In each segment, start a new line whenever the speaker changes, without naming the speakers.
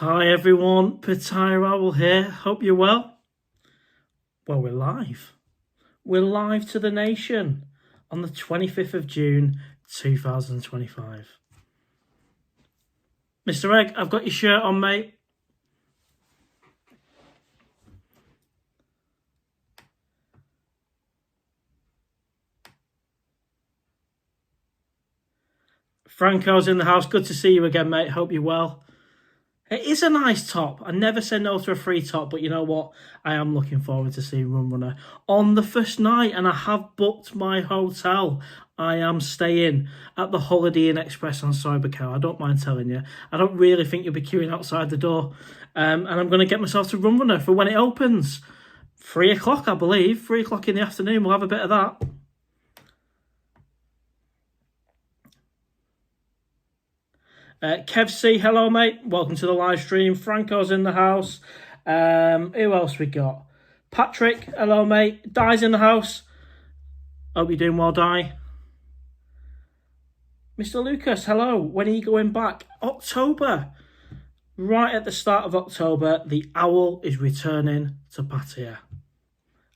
Hi everyone, PattayaOwl here. Hope you're well. Well, we're live. We're live to the nation on the 25th of June 2025. Mr. Egg, I've got your shirt on, mate. Franco's in the house. Good to see you again, mate. Hope you're well. It is a nice top. I never say no to a free top, but you know what? I am looking forward to seeing Rum Runner on the first night, and I have booked my hotel. I am staying at the Holiday Inn Express on Cybercow. I don't mind telling you. I don't really think you'll be queuing outside the door. And I'm going to get myself to Rum Runner for when it opens. 3 o'clock, I believe. 3 o'clock in the afternoon. We'll have a bit of that. Kev C, hello mate, welcome to the live stream. Franco's in the house. Who else we got? Patrick, hello mate. Di's in the house. Hope you're doing well, Di. Mr. Lucas, hello. When are you going back? October. Right at the start of October, the Owl is returning to Pattaya.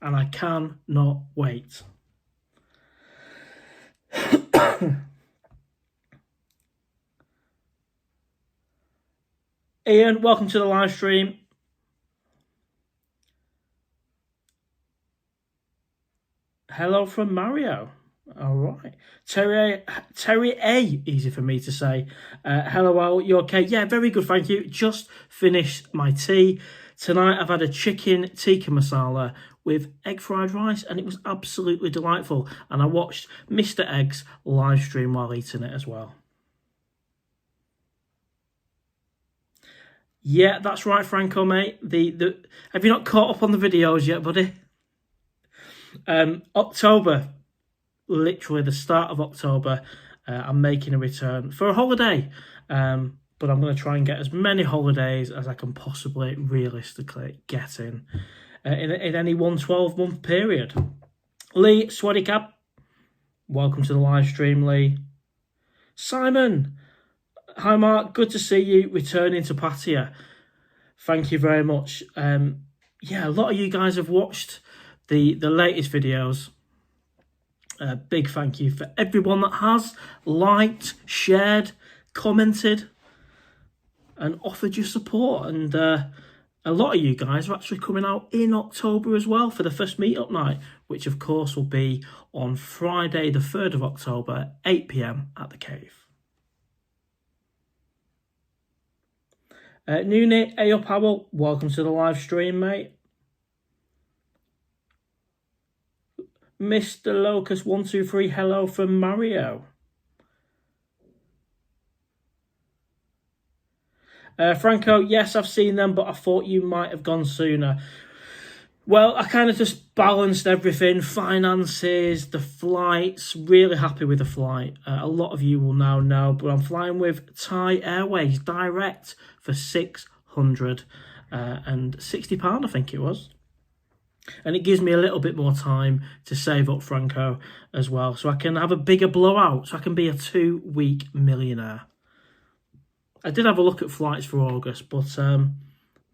And I cannot wait. Ian, welcome to the live stream. Hello from Mario. All right. Terry A, easy for me to say. Hello, Al, you okay? Yeah, very good, thank you. Just finished my tea. Tonight I've had a chicken tikka masala with egg fried rice, and it was absolutely delightful. And I watched Mr. Egg's live stream while eating it as well. Yeah, that's right, Franco, mate. Have you not caught up on the videos yet, buddy? October, literally the start of October, I'm making a return for a holiday. But I'm going to try and get as many holidays as I can possibly realistically get in any one 12-month period. Lee, Swaddy Cap, welcome to the live stream, Lee. Simon, hi Mark, good to see you returning to Pattaya. Thank you very much. Yeah, a lot of you guys have watched the latest videos. Big thank you for everyone that has liked, shared, commented, and offered your support. And a lot of you guys are actually coming out in October as well for the first meetup night, which of course will be on Friday the 3rd of October, 8 p.m. at the Cave. Nooney, hey up, Howell. Welcome to the live stream, mate. Mr. Locust 123, hello from Mario. Franco, yes, I've seen them, but I thought you might have gone sooner. Well, I kind of just balanced everything, finances, the flights, really happy with the flight. A lot of you will now know, but I'm flying with Thai Airways direct for £660, I think it was. And it gives me a little bit more time to save up, Franco, as well, so I can have a bigger blowout, so I can be a 2-week millionaire. I did have a look at flights for August, but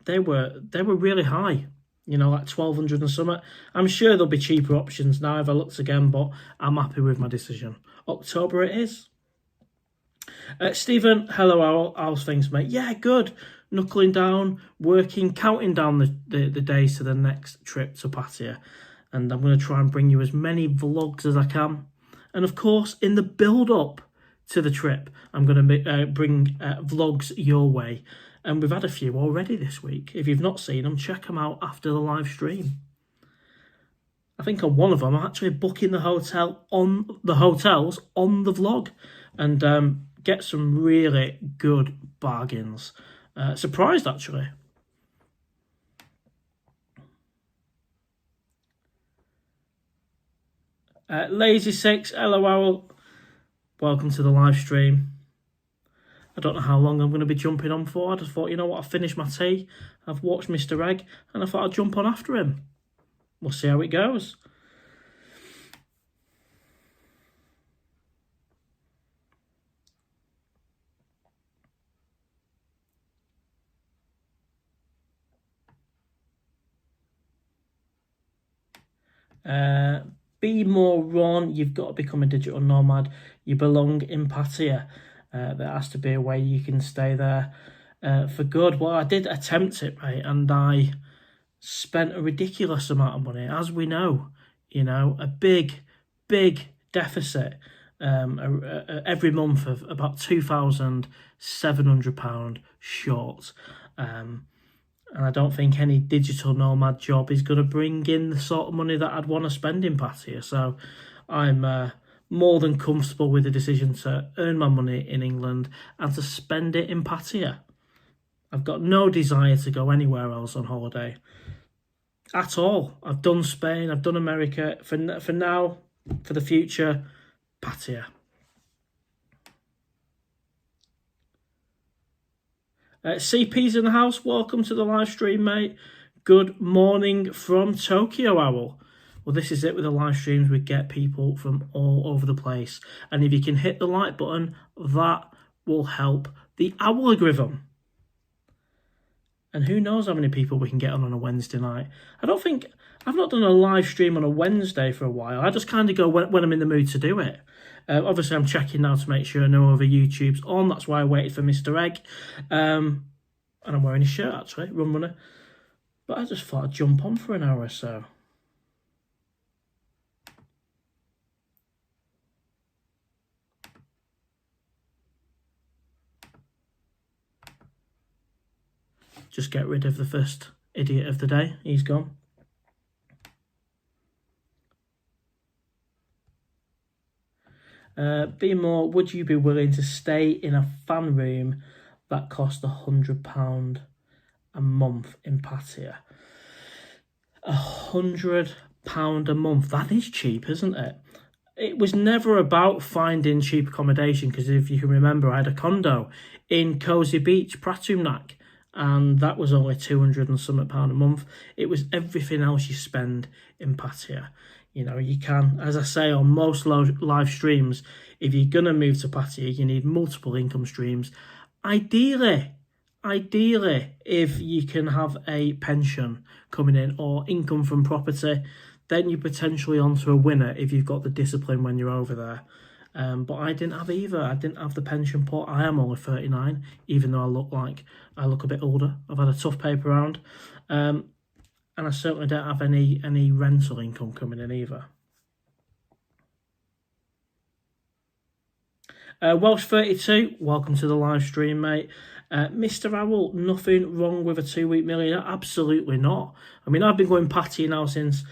they were really high. You know, like 1,200 and something. I'm sure there'll be cheaper options now if I looked again, but I'm happy with my decision. October it is. Stephen, hello, how's things, mate? Yeah, good. Knuckling down, working, counting down the days to the next trip to Pattaya. And I'm going to try and bring you as many vlogs as I can. And of course, in the build-up to the trip, I'm going to bring vlogs your way. And we've had a few already this week. If you've not seen them, check them out after the live stream. I think on one of them, I'm actually booking the hotels on the vlog, and get some really good bargains. Surprised, actually. Lazy6, LOL, welcome to the live stream. I don't know how long I'm going to be jumping on for. I just thought, you know what, I've finished my tea, I've watched Mr. Egg, and I thought I'd jump on after him. We'll see how it goes. Be more run. You've got to become a digital nomad. You belong in Pattaya. There has to be a way you can stay there for good. Well, I did attempt it, mate, and I spent a ridiculous amount of money, as we know. A big deficit every month of about £2,700 short. And I don't think any digital nomad job is going to bring in the sort of money that I'd want to spend in Pattaya. So I'm more than comfortable with the decision to earn my money in England and to spend it in Pattaya. I've got no desire to go anywhere else on holiday at all. I've done Spain, I've done America. For now, for the future, Pattaya. CP's in the house. Welcome to the live stream, mate. Good morning from PattayaOwl. Well, this is it with the live streams. We get people from all over the place. And if you can hit the like button, that will help the algorithm. And who knows how many people we can get on a Wednesday night. I've not done a live stream on a Wednesday for a while. I just kind of go when I'm in the mood to do it. Obviously, I'm checking now to make sure no other YouTube's on. That's why I waited for Mr. Egg. And I'm wearing his shirt, actually, Run Runner. But I just thought I'd jump on for an hour or so. Just get rid of the first idiot of the day. He's gone. Be more, would you be willing to stay in a fan room that cost £100 a month in Pattaya? £100 a month. That is cheap, isn't it? It was never about finding cheap accommodation, because if you can remember, I had a condo in Cozy Beach, Pratumnak, and that was only £200 and something a month. It was everything else you spend in Pattaya. You can, as I say on most live streams, if you're going to move to Pattaya, you need multiple income streams. Ideally, if you can have a pension coming in or income from property, then you're potentially onto a winner if you've got the discipline when you're over there. But I didn't have either. I didn't have the pension pot. I am only 39, even though I look a bit older. I've had a tough paper round. And I certainly don't have any rental income coming in either. Welsh 32, welcome to the live stream, mate. Mr. Owl, nothing wrong with a 2-week millionaire? Absolutely not. I mean, I've been going Pattaya now since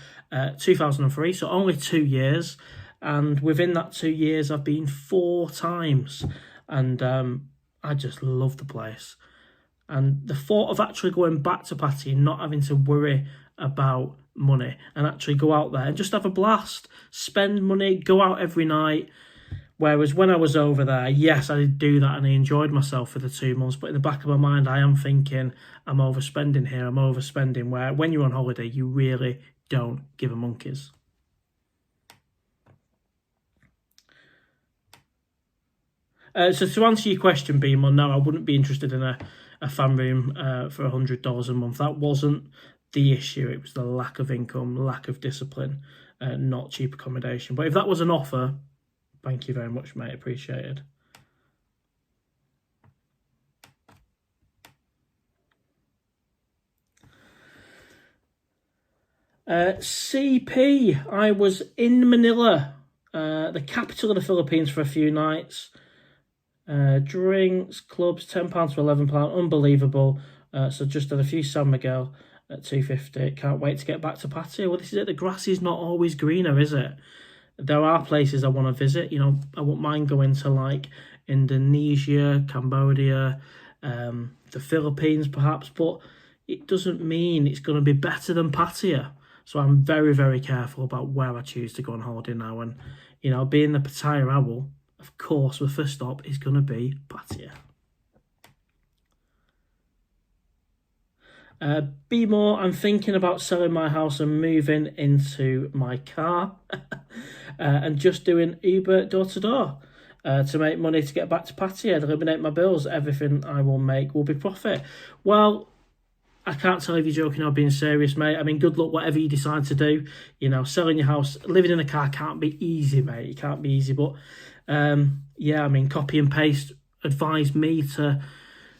2003, so only 2 years. And within that 2 years, I've been 4 times. And I just love the place. And the thought of actually going back to Pattaya and not having to worry about money and actually go out there and just have a blast, spend money, go out every night. Whereas when I was over there, yes, I did do that and I enjoyed myself for the 2 months. But in the back of my mind, I am thinking, I'm overspending here, I'm overspending. Where when you're on holiday, you really don't give a monkeys. So to answer your question, Beamer, no, I wouldn't be interested in a fan room for $100 a month. That wasn't the issue. It was the lack of income, lack of discipline, not cheap accommodation. But if that was an offer, thank you very much, mate. Appreciated. CP, I was in Manila, the capital of the Philippines, for a few nights. Drinks, clubs, £10 to £11, unbelievable. So just had a few San Miguel at $2.50. Can't wait to get back to Pattaya. Well, this is it. The grass is not always greener, is it? There are places I want to visit. I wouldn't mind going to like Indonesia, Cambodia, the Philippines perhaps, but it doesn't mean it's going to be better than Pattaya. So I'm very, very careful about where I choose to go on holiday now. And, being the PattayaOwl, of course, the first stop is going to be Pattaya. Be more, I'm thinking about selling my house and moving into my car and just doing Uber door-to-door to make money to get back to Pattaya, to eliminate my bills. Everything I will make will be profit. Well, I can't tell if you're joking or being serious, mate. I mean, good luck, whatever you decide to do. You know, selling your house, living in a car can't be easy, mate. It can't be easy. But, yeah, I mean, copy and paste advised me to,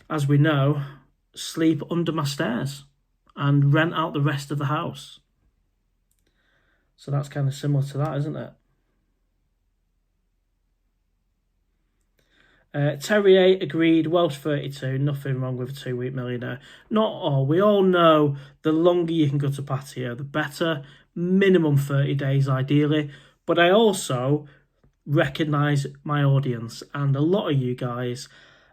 as we know, sleep under my stairs and rent out the rest of the house. So that's kind of similar to that, isn't it? Terrier agreed, Welsh 32, nothing wrong with a 2-week millionaire. Not all. We all know the longer you can go to Pattaya, the better. Minimum 30 days, ideally. But I also recognise my audience, and a lot of you guys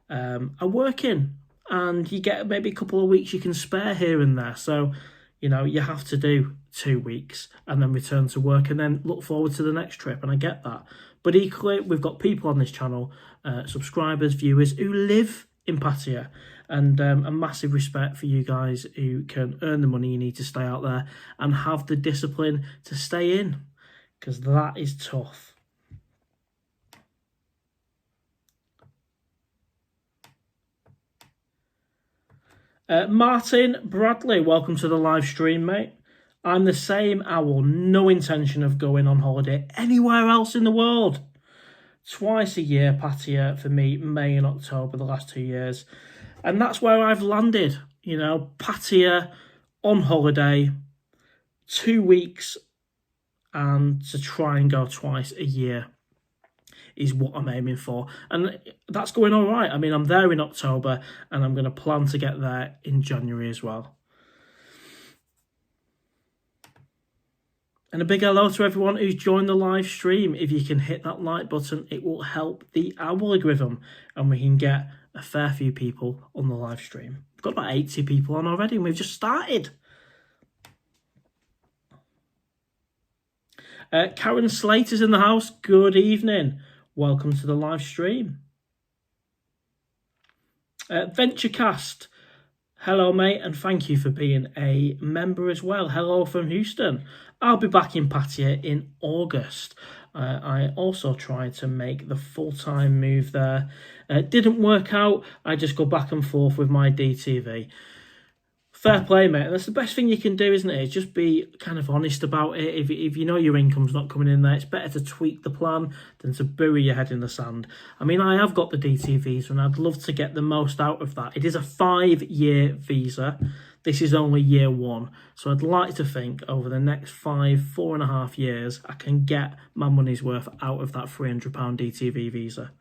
are working, and you get maybe a couple of weeks you can spare here and there. So, you know, you have to do 2 weeks and then return to work and then look forward to the next trip, and I get that. But equally, we've got people on this channel, subscribers, viewers, who live in Pattaya, and a massive respect for you guys who can earn the money you need to stay out there and have the discipline to stay in, because that is tough. Martin Bradley, welcome to the live stream, mate. I'm the same owl, no intention of going on holiday anywhere else in the world. Twice a year, Pattaya for me, May and October, the last 2 years. And that's where I've landed, you know, Pattaya on holiday, 2 weeks, and to try and go twice a year is what I'm aiming for. And that's going all right. I mean, I'm there in October, and I'm going to plan to get there in January as well. And a big hello to everyone who's joined the live stream. If you can hit that like button, it will help the algorithm, and we can get a fair few people on the live stream. We've got about 80 people on already, and we've just started. Karen Slater's in the house. Good evening. Welcome to the live stream. Venturecast. Hello, mate, and thank you for being a member as well. Hello from Houston. I'll be back in Pattaya in August. I also tried to make the full-time move there. Didn't work out. I just go back and forth with my DTV. Fair play, mate. That's the best thing you can do, isn't it? Is just be kind of honest about it. If you know your income's not coming in there, it's better to tweak the plan than to bury your head in the sand. I mean, I have got the DT visa, and I'd love to get the most out of that. It is a 5-year visa. This is only year 1. So I'd like to think over the next 4.5 years, I can get my money's worth out of that £300 DTV visa.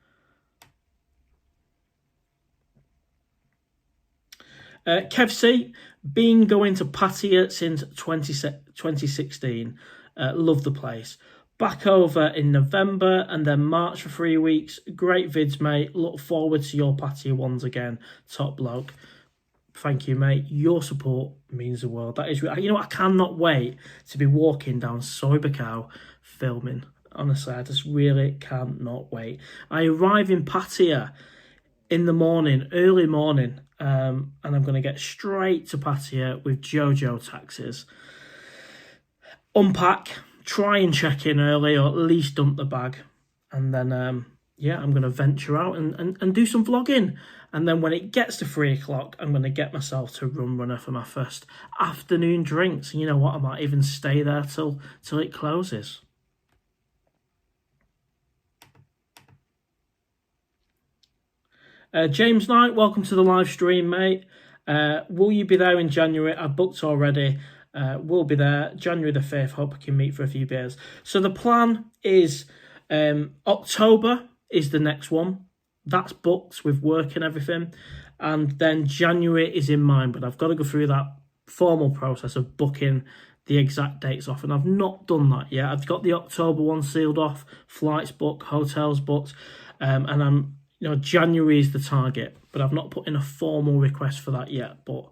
Kev C, been going to Pattaya since 2016. Love the place. Back over in November and then March for 3 weeks. Great vids, mate. Look forward to your Pattaya ones again. Top bloke. Thank you, mate. Your support means the world. That is, you know, I cannot wait to be walking down Soibakau filming. Honestly, I just really cannot wait. I arrive in Pattaya in the morning, early morning, and I'm going to get straight to Pattaya with Jojo taxis. Unpack, try and check in early, or at least dump the bag, and then yeah, I'm going to venture out and do some vlogging. And then when it gets to 3 o'clock, I'm going to get myself to Rum Runner for my first afternoon drinks. And you know what? I might even stay there till it closes. James Knight, welcome to the live stream, mate. Will you be there in January? I've booked already. We'll be there January the 5th. Hope we can meet for a few beers. So the plan is October is the next one. That's booked with work and everything. And then January is in mind, but I've got to go through that formal process of booking the exact dates off. And I've not done that yet. I've got the October one sealed off, flights booked, hotels booked, and I'm, you know, January is the target, but I've not put in a formal request for that yet, but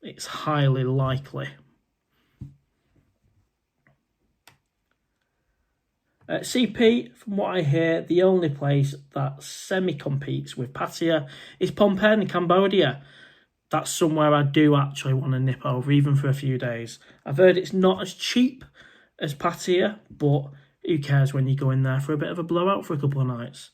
it's highly likely. CP, from what I hear, the only place that semi-competes with Pattaya is Phnom Penh, Cambodia. That's somewhere I do actually want to nip over, even for a few days. I've heard it's not as cheap as Pattaya, but who cares when you go in there for a bit of a blowout for a couple of nights.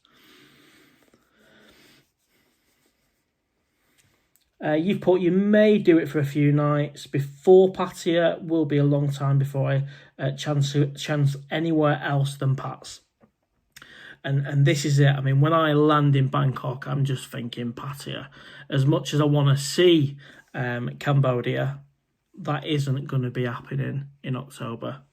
You've put you may do it for a few nights. Before Pattaya will be a long time before I chance anywhere else than Pats. And this is it. I mean, when I land in Bangkok, I'm just thinking Pattaya. As much as I want to see Cambodia, that isn't going to be happening in October.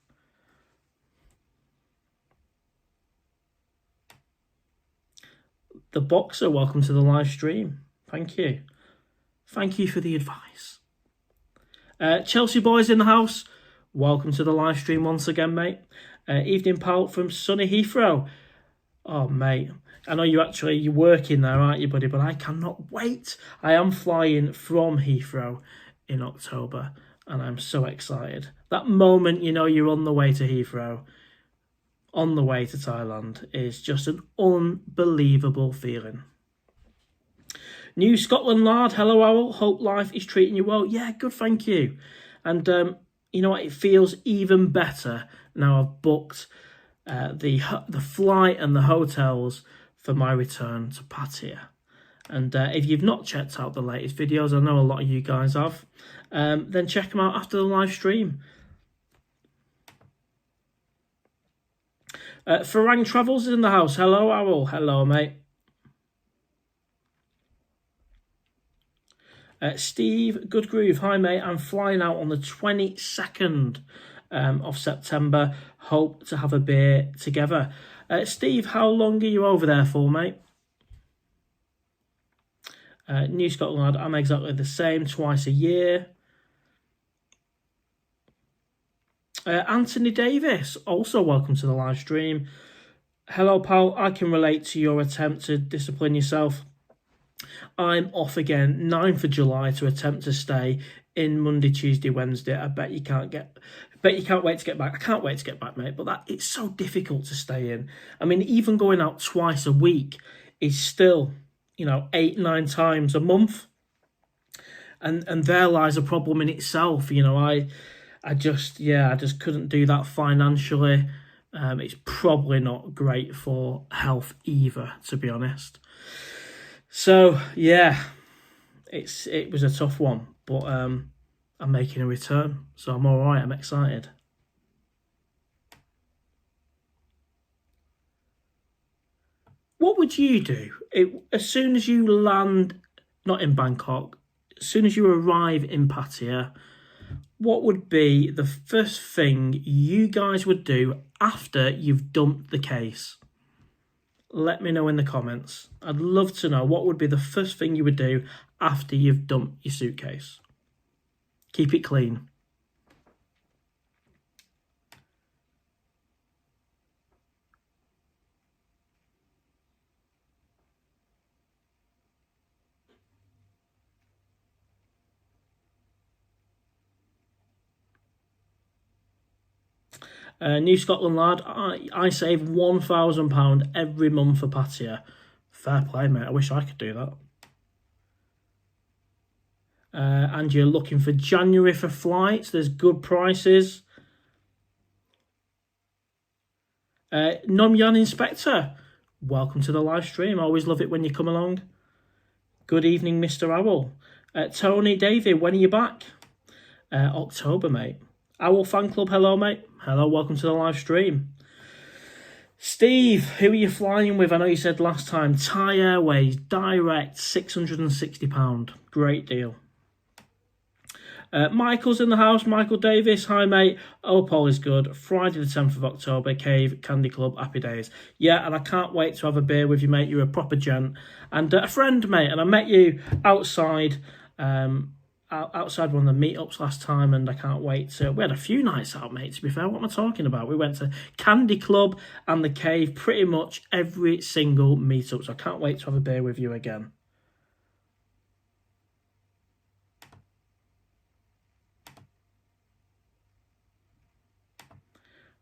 The Boxer, welcome to the live stream. Thank you. Thank you for the advice. Chelsea Boys in the house, welcome to the live stream once again, mate. Evening pal from sunny Heathrow. Oh, mate, I know you're working there, aren't you, buddy? But I cannot wait. I am flying from Heathrow in October, and I'm so excited. That moment, you know, you're on the way to Heathrow, on the way to Thailand, is just an unbelievable feeling. New Scotland lad, hello Owl, hope life is treating you well. Yeah, good, thank you. And you know what, it feels even better now I've booked the flight and the hotels for my return to Pattaya. And if you've not checked out the latest videos, I know a lot of you guys have, then check them out after the live stream. Farang Travels is in the house. Hello, Owl. Hello, mate. Steve Goodgroove. Hi, mate. I'm flying out on the 22nd of September. Hope to have a beer together. Steve, how long are you over there for, mate? New Scotland, I'm exactly the same, twice a year. Anthony Davis, also welcome to the live stream. Hello, pal. I can relate to your attempt to discipline yourself. I'm off again, 9th of July, to attempt to stay in Monday, Tuesday, Wednesday. I bet you can't wait to get back. I can't wait to get back, mate. But it's so difficult to stay in. I mean, even going out twice a week is still, 8, 9 times a month. And there lies a problem in itself. I just couldn't do that financially. It's probably not great for health either, to be honest. So yeah, it was a tough one, but I'm making a return, so I'm all right. I'm excited. What would you do as soon as you land, not in Bangkok, as soon as you arrive in Pattaya? What would be the first thing you guys would do after you've dumped the case? Let me know in the comments. I'd love to know what would be the first thing you would do after you've dumped your suitcase. Keep it clean. New Scotland lad, I save £1,000 every month for Pattaya. Fair play, mate. I wish I could do that. And you're looking for January for flights. There's good prices. Nomyan Inspector, welcome to the live stream. I always love it when you come along. Good evening, Mr. Owl. Tony David, when are you back? October, mate. Owl Fan Club, hello, mate. Hello, welcome to the live stream. Steve, who are you flying with? I know you said last time, Thai Airways, direct, £660. Great deal. Michael's in the house. Michael Davis, hi, mate. Hope all is good. Friday the 10th of October, Cave Candy Club, happy days. Yeah, and I can't wait to have a beer with you, mate. You're a proper gent. And a friend, mate, and I met you outside outside one of the meetups last time, and I can't wait to... We had a few nights out, mate, to be fair. What am I talking about? We went to Candy Club and the Cave pretty much every single meetup, so I can't wait to have a beer with you again.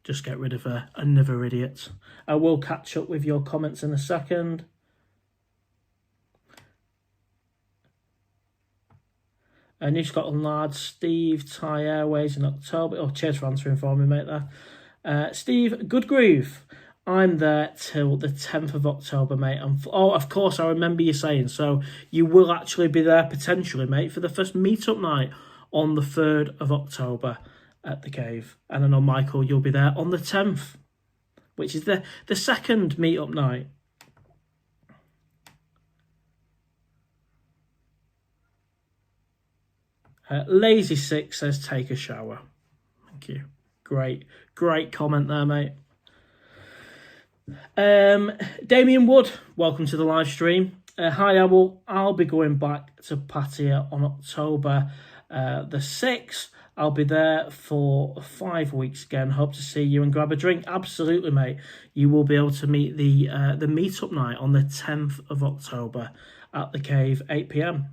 Just get rid of another idiot. I will catch up with your comments in a second. New Scotland lad, Steve, Thai Airways in October. Oh, cheers for answering for me, mate, there. Steve Goodgroove, I'm there till the 10th of October, mate. Oh, of course, I remember you saying. So you will actually be there potentially, mate, for the first meet-up night on the 3rd of October at the Cave. And I know, Michael, you'll be there on the 10th, which is the second meet-up night. Lazy Six says, take a shower. Thank you. Great comment there, mate. Damien Wood, welcome to the live stream. Hi, Owl. I'll be going back to Pattaya on October the 6th. I'll be there for 5 weeks again. Hope to see you and grab a drink. Absolutely, mate. You will be able to meet the meet-up night on the 10th of October at the Cave, 8 p.m.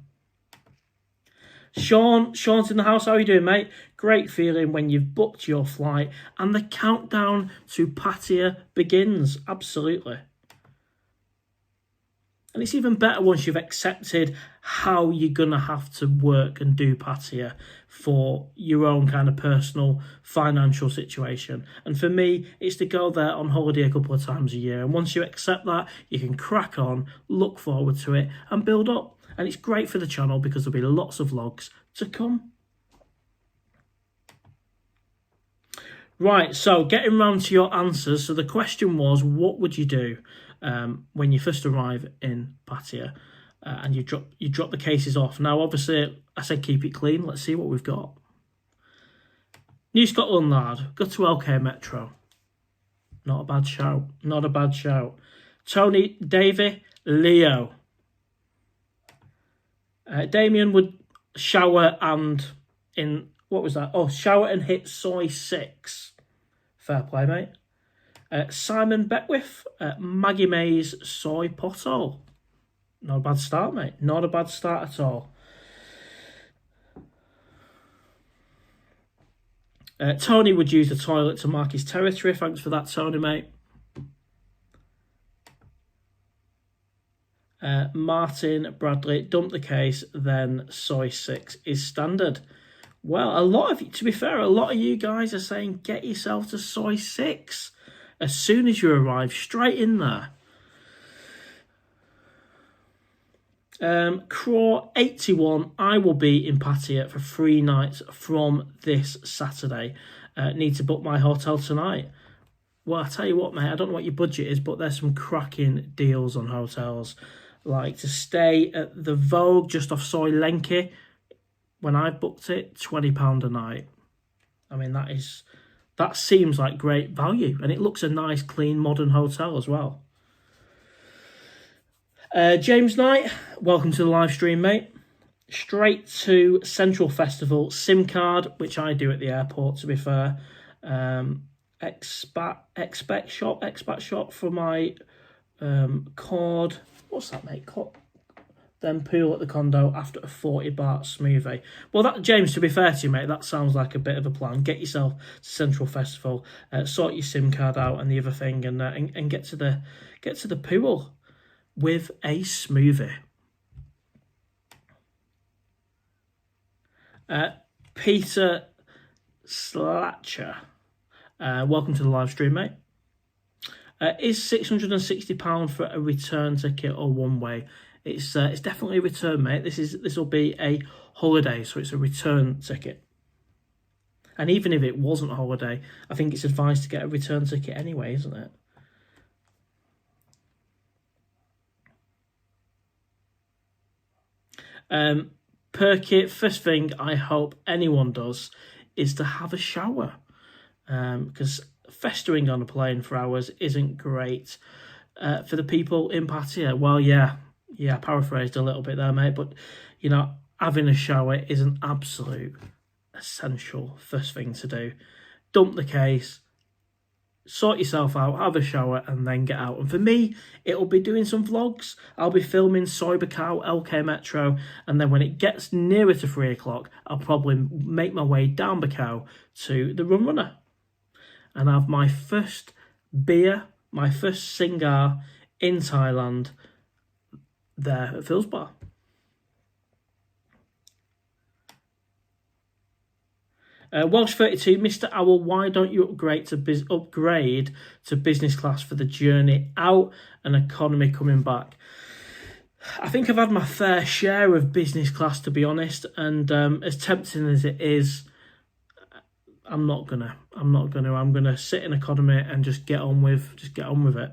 Sean's in the house. How are you doing, mate? Great feeling when you've booked your flight and the countdown to Pattaya begins. Absolutely. And it's even better once you've accepted how you're going to have to work and do Pattaya for your own kind of personal financial situation. And for me, it's to go there on holiday a couple of times a year. And once you accept that, you can crack on, look forward to it and build up. And it's great for the channel because there'll be lots of vlogs to come. Right, so getting round to your answers. So the question was, what would you do when you first arrive in Pattaya and you drop the cases off? Now, obviously, I said keep it clean. Let's see what we've got. New Scotland lad, go to LK Metro. Not a bad shout. Not a bad shout. Tony, Davey, Leo. Damien would shower and what was that? Oh, shower and hit soy 6. Fair play, mate. Simon Beckwith, Maggie May's soy pothole. Not a bad start, mate. Not a bad start at all. Tony would use the toilet to mark his territory. Thanks for that, Tony, mate. Martin Bradley, dump the case, then soy 6 is standard. Well, to be fair, a lot of you guys are saying get yourself to soy 6 as soon as you arrive, straight in there. Craw 81, I will be in Pattaya for 3 nights from this Saturday. Need to book my hotel tonight. Well, I tell you what, mate, I don't know what your budget is, but there's some cracking deals on hotels. Like to stay at the Vogue just off Soy Lenki, when I booked it, £20 a night. I mean, that seems like great value, and it looks a nice, clean, modern hotel as well. James Knight, welcome to the live stream, mate. Straight to Central Festival, SIM card, which I do at the airport, to be fair. Expat shop for my cord. What's that, mate? Then pool at the condo after a 40-baht smoothie. Well, that, James, to be fair to you, mate, that sounds like a bit of a plan. Get yourself to Central Festival, sort your SIM card out and the other thing, and get to the pool with a smoothie. Peter Slatcher, welcome to the live stream, mate. Is £660 for a return ticket or one way? It's definitely a return, mate. This will be a holiday, so it's a return ticket. And even if it wasn't a holiday, I think it's advised to get a return ticket anyway, isn't it? Perky, first thing I hope anyone does is to have a shower, because festering on a plane for hours isn't great for the people in Pattaya. Well, yeah, paraphrased a little bit there, mate, but, you know, having a shower is an absolute essential first thing to do. Dump the case, sort yourself out, have a shower, and then get out. And for me, it'll be doing some vlogs. I'll be filming Soy Bacau, LK Metro, and then when it gets nearer to 3 o'clock, I'll probably make my way down Bacau to the Rum Runner and have my first beer, my first singar in Thailand there at Phil's Bar. Welsh 32, Mr. Owl, why don't you upgrade to business class for the journey out and economy coming back? I think I've had my fair share of business class, to be honest, and as tempting as it is, I'm gonna sit in economy and just get on with it.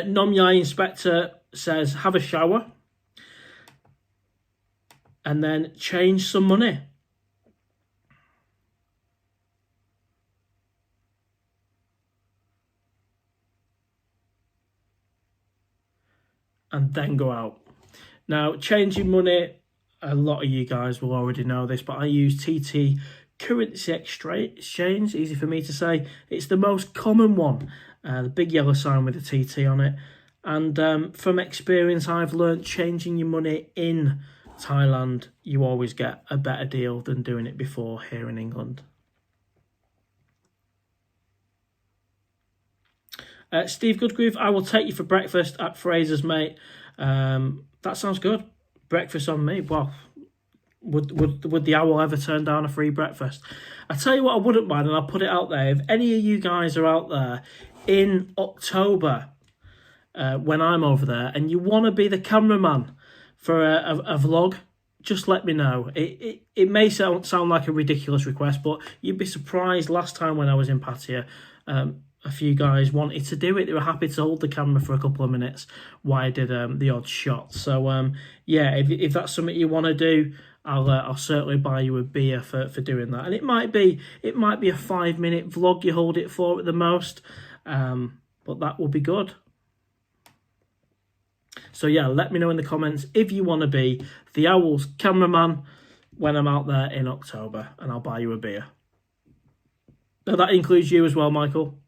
Nom Yai Inspector says, have a shower and then change some money. And then go out. Now, changing money, a lot of you guys will already know this, but I use TT Currency Exchange, easy for me to say. It's the most common one, the big yellow sign with the TT on it. And from experience, I've learned changing your money in Thailand, you always get a better deal than doing it before here in England. Steve Goodgroove, I will take you for breakfast at Fraser's, mate. That sounds good. Breakfast on me. Well, would the owl ever turn down a free breakfast? I tell you what, I wouldn't mind, and I'll put it out there. If any of you guys are out there in October, when I'm over there, and you want to be the cameraman for a vlog, just let me know. It may sound like a ridiculous request, but you'd be surprised. Last time when I was in Pattaya, a few guys wanted to do it. They were happy to hold the camera for a couple of minutes while I did the odd shot. So yeah, if that's something you want to do, I'll certainly buy you a beer for doing that. And it might be a 5-minute vlog you hold it for at the most, but that will be good. So yeah, let me know in the comments if you want to be the Owl's cameraman when I'm out there in October, and I'll buy you a beer. Now that includes you as well, Michael.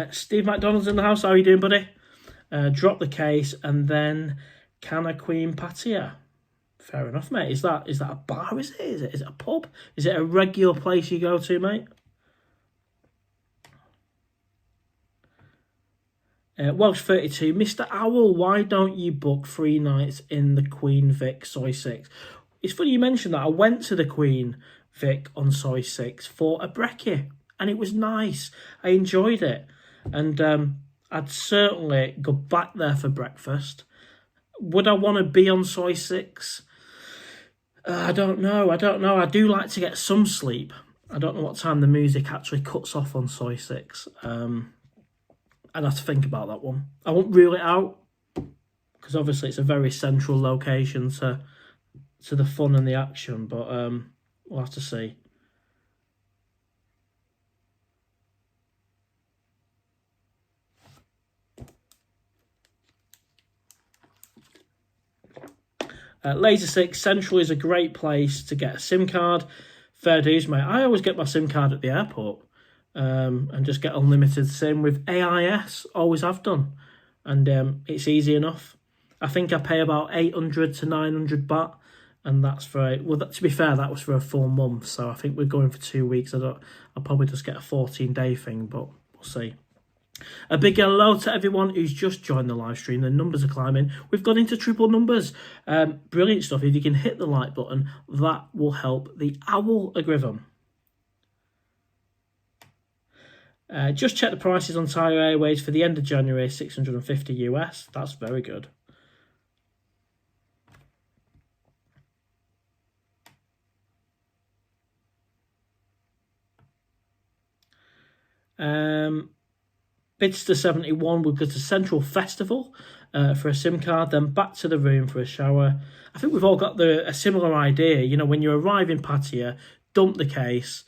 Steve McDonald's in the house. How are you doing, buddy? Drop the case and then Canna Queen Pattaya. Fair enough, mate. Is that a bar? Is it a pub? Is it a regular place you go to, mate? Welsh 32, Mr. Owl, why don't you book 3 nights in the Queen Vic Soy 6? It's funny you mentioned that. I went to the Queen Vic on Soy 6 for a brekkie, and it was nice. I enjoyed it. And I'd certainly go back there for breakfast. Would I want to be on Soy 6? I don't know. I do like to get some sleep. I don't know what time the music actually cuts off on Soy 6. I'd have to think about that one. I won't rule it out, because obviously it's a very central location to the fun and the action, but we'll have to see. Laser 6, Central is a great place to get a SIM card. Fair dues, mate. I always get my SIM card at the airport and just get unlimited SIM with AIS. Always have done. And it's easy enough. I think I pay about 800 to 900 baht. And that's for, well, to be fair, that was for a full month. So I think we're going for 2 weeks. I'll probably just get a 14-day thing, but we'll see. A big hello to everyone who's just joined the live stream. The numbers are climbing. We've gone into triple numbers. Brilliant stuff. If you can hit the like button, that will help the owl algorithm. Just check the prices on Thai Airways for the end of January, 650 US. That's very good. Bidster 71 will go to Central Festival for a SIM card, then back to the room for a shower. I think we've all got a similar idea. You know, when you arrive in Pattaya, dump the case,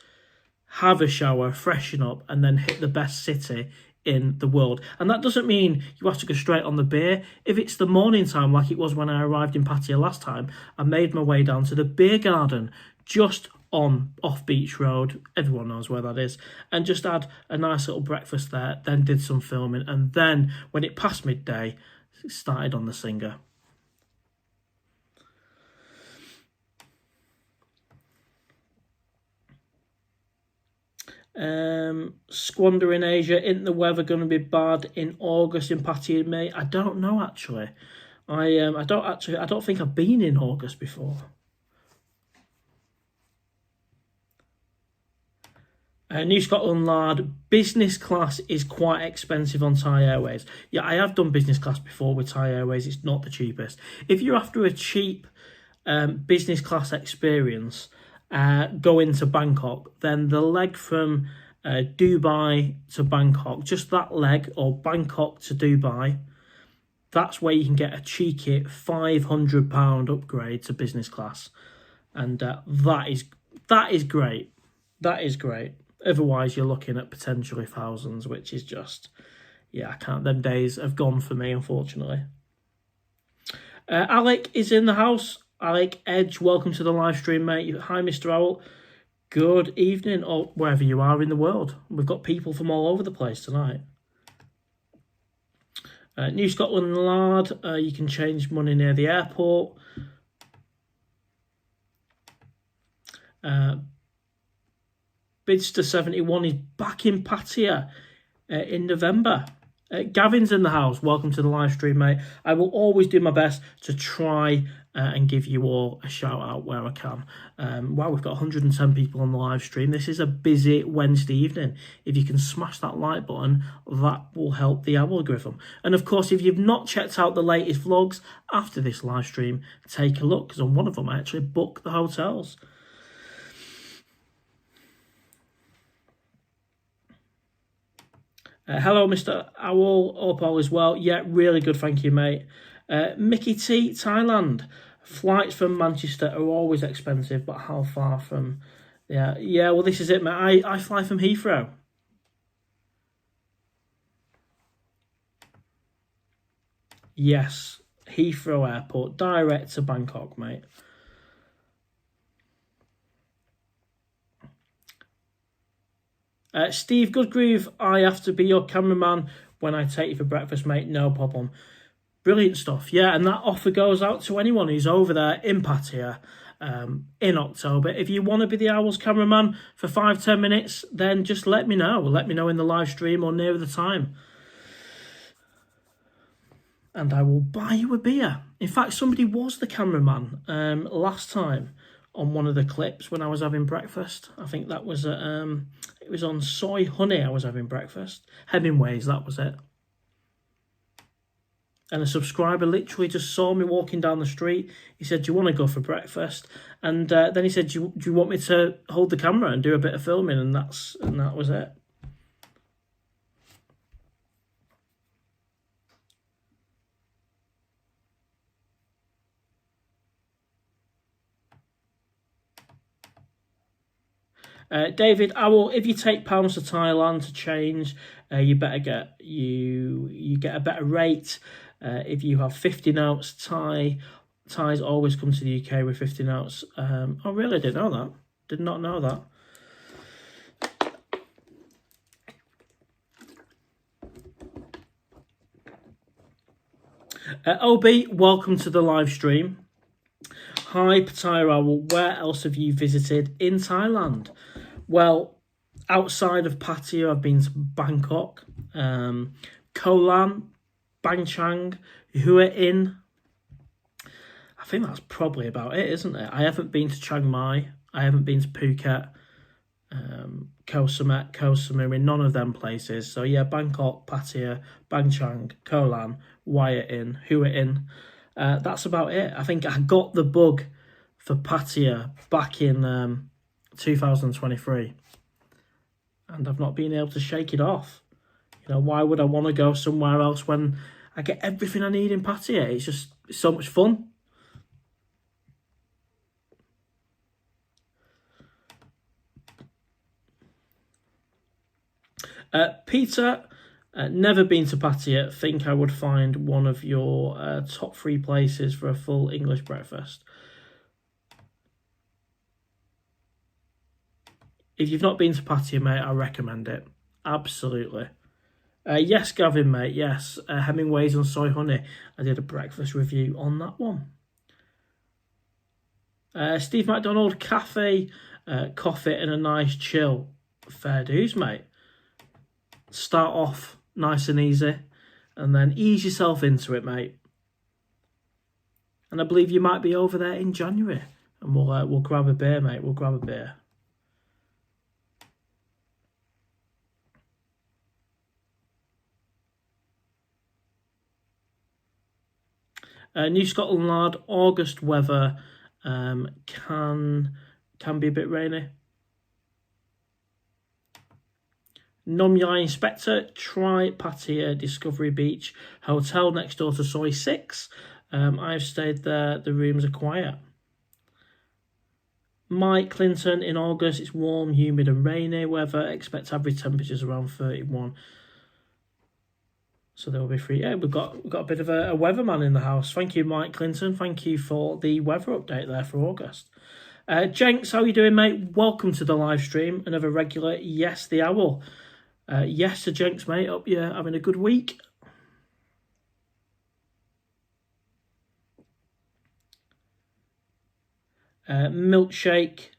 have a shower, freshen up, and then hit the best city in the world. And that doesn't mean you have to go straight on the beer. If it's the morning time, like it was when I arrived in Pattaya last time, I made my way down to the beer garden just on Off Beach Road, everyone knows where that is, and just had a nice little breakfast there, then did some filming, and then when it passed midday, started on the Singer. Squander in Asia. Isn't the weather going to be bad in August in Pattaya, May? I don't know actually. I don't think I've been in August before. New Scotland lad, business class is quite expensive on Thai Airways. Yeah, I have done business class before with Thai Airways. It's not the cheapest. If you're after a cheap business class experience, going to Bangkok, then the leg from Dubai to Bangkok, just that leg, or Bangkok to Dubai, that's where you can get a cheeky £500 upgrade to business class, and that is great. That is great. Otherwise, you're looking at potentially thousands, which is just, yeah, I can't. Them days have gone for me, unfortunately. Alec is in the house. Alec Edge, welcome to the live stream, mate. Hi, Mr. Owl. Good evening, or wherever you are in the world. We've got people from all over the place tonight. New Scotland lad, you can change money near the airport. Bidster71 is back in Pattaya in November. Gavin's in the house. Welcome to the live stream, mate. I will always do my best to try and give you all a shout out where I can. Wow, we've got 110 people on the live stream. This is a busy Wednesday evening. If you can smash that like button, that will help the algorithm. And of course, if you've not checked out the latest vlogs after this live stream, take a look, because on one of them I actually booked the hotels. Hello, Mr. Owl. Hope all is well. Yeah, really good, thank you, mate. Mickey T, Thailand. Flights from Manchester are always expensive, but how far from... Yeah, well, this is it, mate. I fly from Heathrow. Yes, Heathrow Airport, direct to Bangkok, mate. Steve Goodgroove, I have to be your cameraman when I take you for breakfast, mate. No problem. Brilliant stuff. Yeah, and that offer goes out to anyone who's over there in Pattaya in October. If you want to be the Owl's cameraman for 5-10 minutes, then just let me know. Let me know in the live stream or near the time, and I will buy you a beer. In fact, somebody was the cameraman last time on one of the clips when I was having breakfast. I think that was it was on Soy Honey I was having breakfast. Hemingway's, that was it. And a subscriber literally just saw me walking down the street. He said, do you want to go for breakfast? And then he said, do you want me to hold the camera and do a bit of filming? And that was it. David Owl, if you take pounds to Thailand to change, you better get you get a better rate. If you have 50 notes, Thais always come to the UK with 50 notes. Oh, really? I didn't know that. Did not know that. OB, welcome to the live stream. Hi, PattayaOwl, where else have you visited in Thailand? Well, outside of Pattaya, I've been to Bangkok, Koh Lan, Bang Chang, Hua In. I think that's probably about it, isn't it? I haven't been to Chiang Mai. I haven't been to Phuket, Koh Samet, Koh Samui, none of them places. So yeah, Bangkok, Pattaya, Bang Chang, Koh Lan, Hua In, Hua In. That's about it. I think I got the bug for Pattaya back in 2023, and I've not been able to shake it off. You know, why would I want to go somewhere else when I get everything I need in Pattaya? It's just so much fun. Peter, never been to Pattaya. Think I would find one of your top 3 places for a full English breakfast. If you've not been to Pattaya, mate, I recommend it. Absolutely. Yes, Gavin, mate, yes. Hemingway's and Soy Honey. I did a breakfast review on that one. Steve McDonald, cafe, coffee and a nice chill. Fair dues, mate. Start off nice and easy, and then ease yourself into it, mate. And I believe you might be over there in January, and we'll grab a beer, mate. We'll grab a beer. New Scotland lad, August weather can be a bit rainy. Nomyai Inspector, try Pattaya Discovery Beach Hotel next door to Soy 6. I've stayed there, the rooms are quiet. Mike Clinton, in August, it's warm, humid and rainy weather. Expect average temperatures around 31. So there will be free. Yeah, we've got a bit of a weatherman in the house. Thank you, Mike Clinton. Thank you for the weather update there for August. Jenks, how are you doing, mate? Welcome to the live stream. Another regular, yes, the owl. Yes to Jenks, mate. Hope you're having a good week. Milkshake.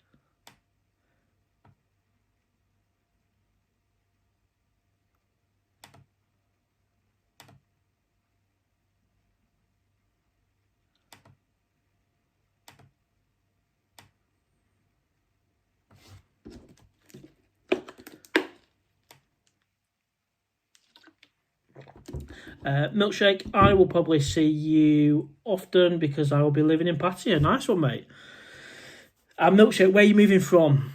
Milkshake, I will probably see you often because I will be living in Pattaya. Nice one, mate. Milkshake, where are you moving from?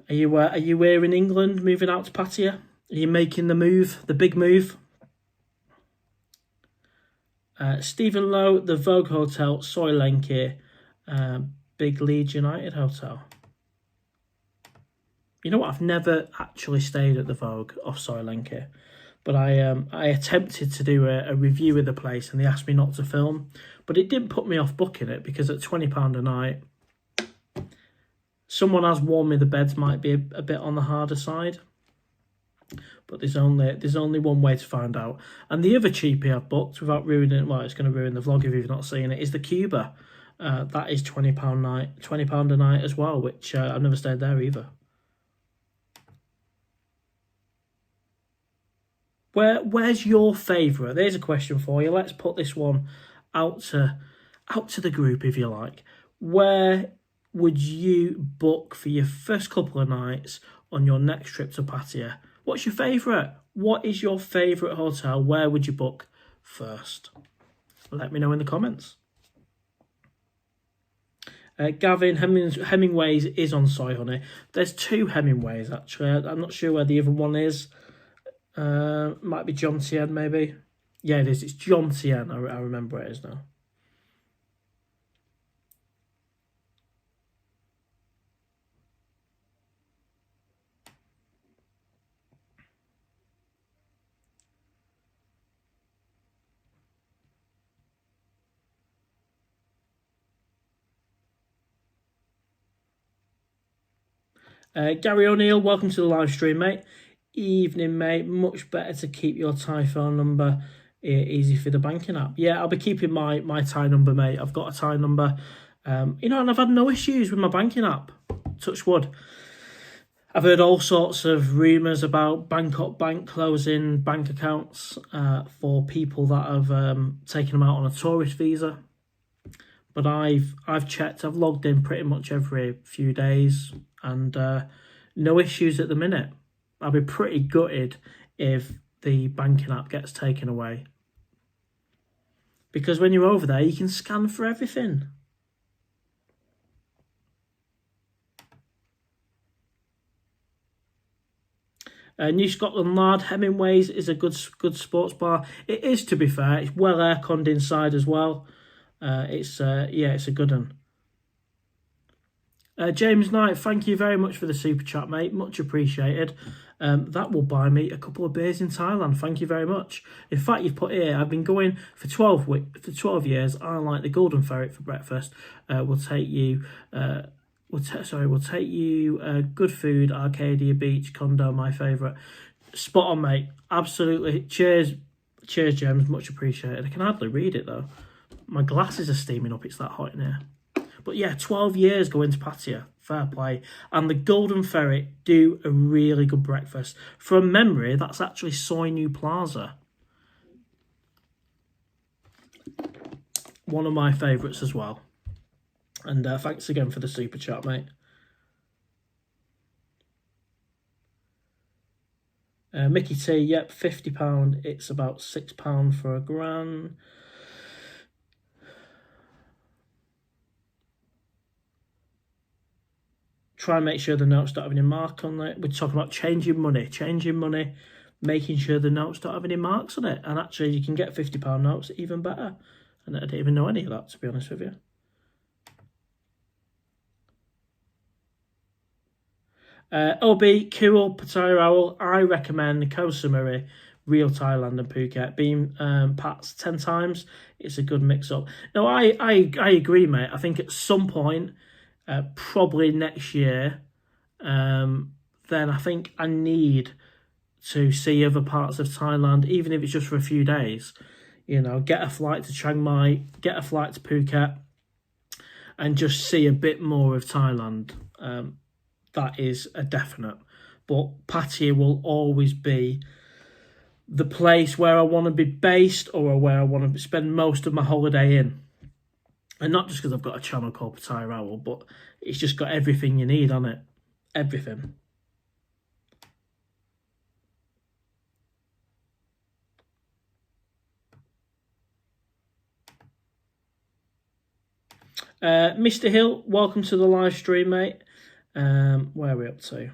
Are you here in England, moving out to Pattaya? Are you making the move, the big move? Stephen Lowe, the Vogue Hotel, Soy Lenki, Big Leeds United Hotel. You know what? I've never actually stayed at the Vogue off Soy Lenki. But I attempted to do a review of the place and they asked me not to film. But it didn't put me off booking it because at £20 a night, someone has warned me the beds might be a bit on the harder side. But there's only one way to find out. And the other cheapie I've booked, without ruining it, well, it's going to ruin the vlog if you've not seen it, is the Cuba. That is £20 a night as well, which I've never stayed there either. Where's your favourite? There's a question for you. Let's put this one out to the group, if you like. Where would you book for your first couple of nights on your next trip to Pattaya? What's your favourite? What is your favourite hotel? Where would you book first? Let me know in the comments. Gavin, Hemingway's is on Soy Honey. There's two Hemingways, actually. I'm not sure where the other one is. Might be John Tien, maybe. Yeah, it is. It's John Tien. I remember where it is now. Gary O'Neill, welcome to the live stream, mate. Evening, mate. Much better to keep your Thai phone number easy for the banking app. Yeah, I'll be keeping my Thai number, mate. I've got a Thai number. And I've had no issues with my banking app. Touch wood. I've heard all sorts of rumours about Bangkok Bank closing bank accounts for people that have taken them out on a tourist visa. But I've checked. I've logged in pretty much every few days, and no issues at the minute. I'll be pretty gutted if the banking app gets taken away. Because when you're over there, you can scan for everything. New Scotland lad, Hemingway's is a good sports bar. It is, to be fair. It's well air-conned inside as well. It's a good one. James Knight, thank you very much for the super chat, mate. Much appreciated. That will buy me a couple of beers in Thailand. Thank you very much. In fact, you've put here, I've been going for 12 years. I like the Golden Ferret for breakfast. We'll take you good food, Arcadia Beach, condo, my favourite. Spot on, mate. Absolutely. Cheers, James. Much appreciated. I can hardly read it though. My glasses are steaming up. It's that hot in here. But yeah, 12 years going to Pattaya. fair play. And the Golden Ferry do a really good breakfast. From memory, that's actually Soi Nu Plaza. One of my favourites as well. And thanks again for the super chat, mate. Mickey T, yep, £50. It's about £6 for a grand. Try and make sure the notes don't have any mark on it. We're talking about changing money, making sure the notes don't have any marks on it. And actually, you can get £50 notes even better. And I didn't even know any of that, to be honest with you. OB, cool, PattayaOwl. I recommend Koh Samui, Real Thailand and Phuket. Been Pat's 10 times. It's a good mix-up. No, I agree, mate. I think at some point, probably next year, then I think I need to see other parts of Thailand, even if it's just for a few days. You know, get a flight to Chiang Mai, get a flight to Phuket, and just see a bit more of Thailand. That is a definite. But Pattaya will always be the place where I want to be based, or where I want to spend most of my holiday in. And not just because I've got a channel called PattayaOwl, but it's just got everything you need on it. Everything. Mr. Hill, welcome to the live stream, mate. Where are we up to?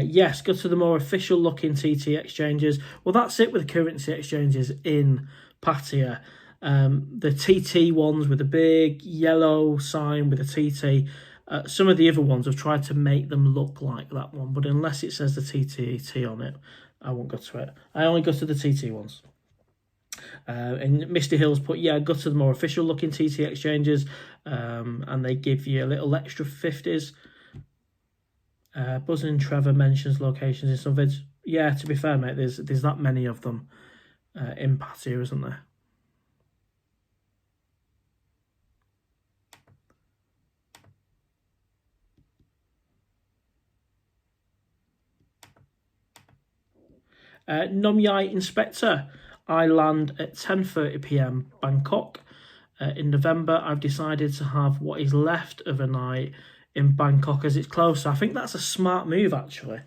Yes, go to the more official looking TT exchanges. Well, that's it with the currency exchanges in Pattaya. The TT ones with a big yellow sign with a TT. Some of the other ones have tried to make them look like that one, but unless it says the TTT on it, I won't go to it. I only go to the TT ones. And Mr. Hill's put, yeah, go to the more official looking TT exchanges, and they give you a little extra 50s. Buzz and Trevor mentions locations in some vids. Yeah, to be fair, mate, there's that many of them in Pattaya, isn't there? Nom Yai Inspector, I land at 10:30 p.m. Bangkok. In November, I've decided to have what is left of a night in Bangkok as it's closer. I think that's a smart move, actually.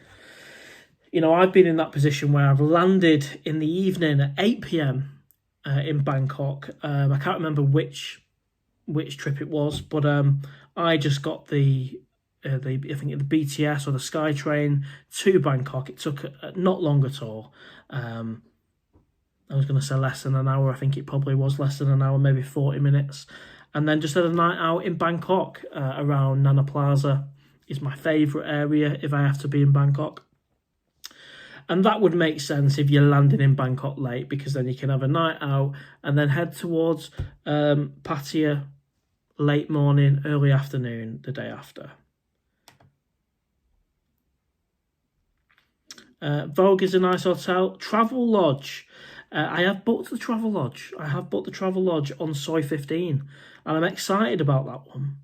You know, I've been in that position where I've landed in the evening at 8 p.m. In Bangkok. I can't remember which trip it was, but I just got the I think the BTS or the SkyTrain to Bangkok. It took not long at all. I was going to say less than an hour. I think it probably was less than an hour, maybe 40 minutes. And then just had a night out in Bangkok around Nana Plaza. Is my favourite area if I have to be in Bangkok. And that would make sense if you're landing in Bangkok late, because then you can have a night out and then head towards Pattaya late morning, early afternoon the day after. Vogue is a nice hotel. Travel Lodge. I have booked the Travel Lodge. On Soi 15. And I'm excited about that one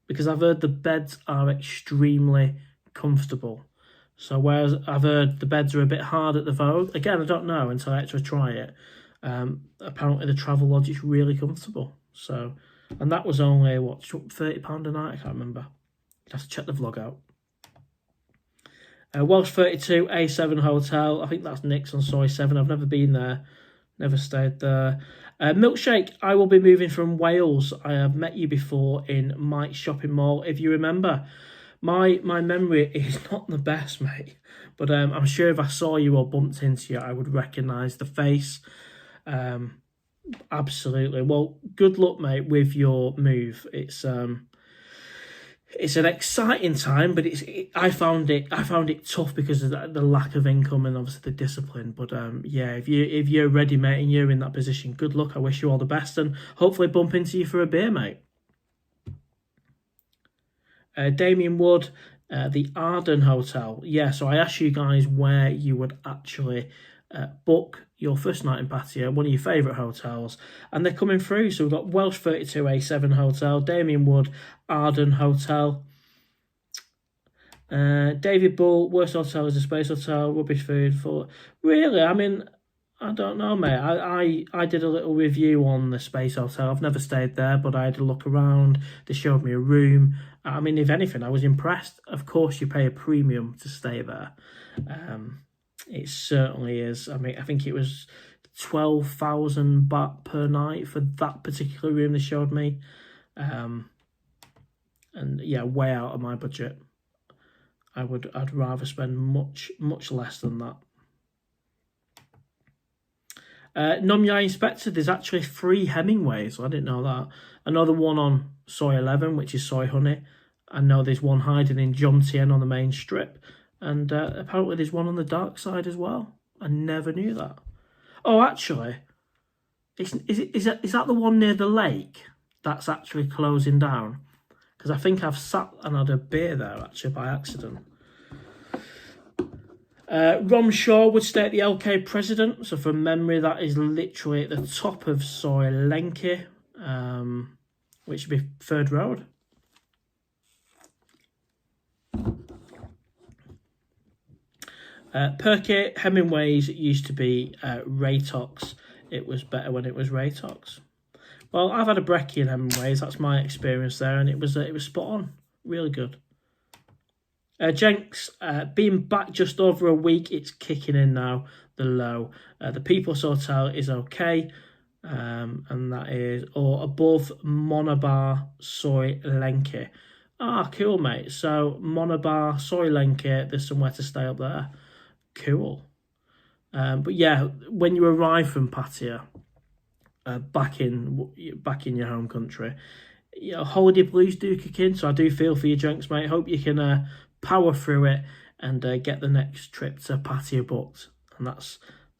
because I've heard the beds are extremely comfortable. So whereas I've heard the beds are a bit hard at the Vogue, again, I don't know until I actually try it. Apparently the Travel Lodge is really comfortable. So, and that was only, what, £30 a night? I can't remember. I'd have to check the vlog out. Welsh 32 A7 Hotel. I think that's Nick's on Soi 7. I've never been there. Never stayed there. Milkshake. I will be moving from Wales. I have met you before in Mike's shopping mall, if you remember. My memory is not the best, mate. But I'm sure if I saw you or bumped into you, I would recognise the face. Absolutely. Well, good luck, mate, with your move. It's an exciting time, but I found it tough because of the lack of income and obviously the discipline. But yeah, if you're ready, mate, and you're in that position, good luck. I wish you all the best, and hopefully bump into you for a beer, mate. Damien Wood, the Arden Hotel. Yeah, so I asked you guys where you would actually book your first night in Pattaya, one of your favourite hotels, and they're coming through. So we've got Welsh 32A7 Hotel, Damien Wood Arden Hotel, David Bull, worst hotel is a space hotel, rubbish food. For really, I mean, I don't know, mate. I did a little review on the space hotel. I've never stayed there, but I had a look around. They showed me a room. I mean, if anything, I was impressed. Of course, you pay a premium to stay there. It certainly is. I mean, I think it was 12,000 baht per night for that particular room they showed me. And yeah, way out of my budget. I'd rather spend much less than that. Num Yai Inspector, there's actually 3 Hemingways. I didn't know that. Another one on Soy 11, which is soy honey. I know there's one hiding in Jomtien on the main strip. And apparently there's one on the dark side as well. I never knew that. Oh, actually, is that the one near the lake that's actually closing down? Because I think I've sat and had a beer there, actually, by accident. Rom Shaw would stay at the LK President. So from memory, that is literally at the top of Soy Lenki, which would be Third Road. Perkett Hemingway's used to be Raytox. It was better when it was Raytox. Well, I've had a brekkie in Hemingway's. That's my experience there, and it was spot on. Really good. Jenks, being back just over a week, it's kicking in now, the low. The People's Hotel is okay, and that is, or above Monabar Soy Lenki. Ah, cool, mate. So, Monabar Soy Lenki, there's somewhere to stay up there. Cool. But yeah, when you arrive from Pattaya, back in your home country, you know, holiday blues do kick in. So I do feel for your Jenks, mate. Hope you can power through it and get the next trip to Pattaya booked. And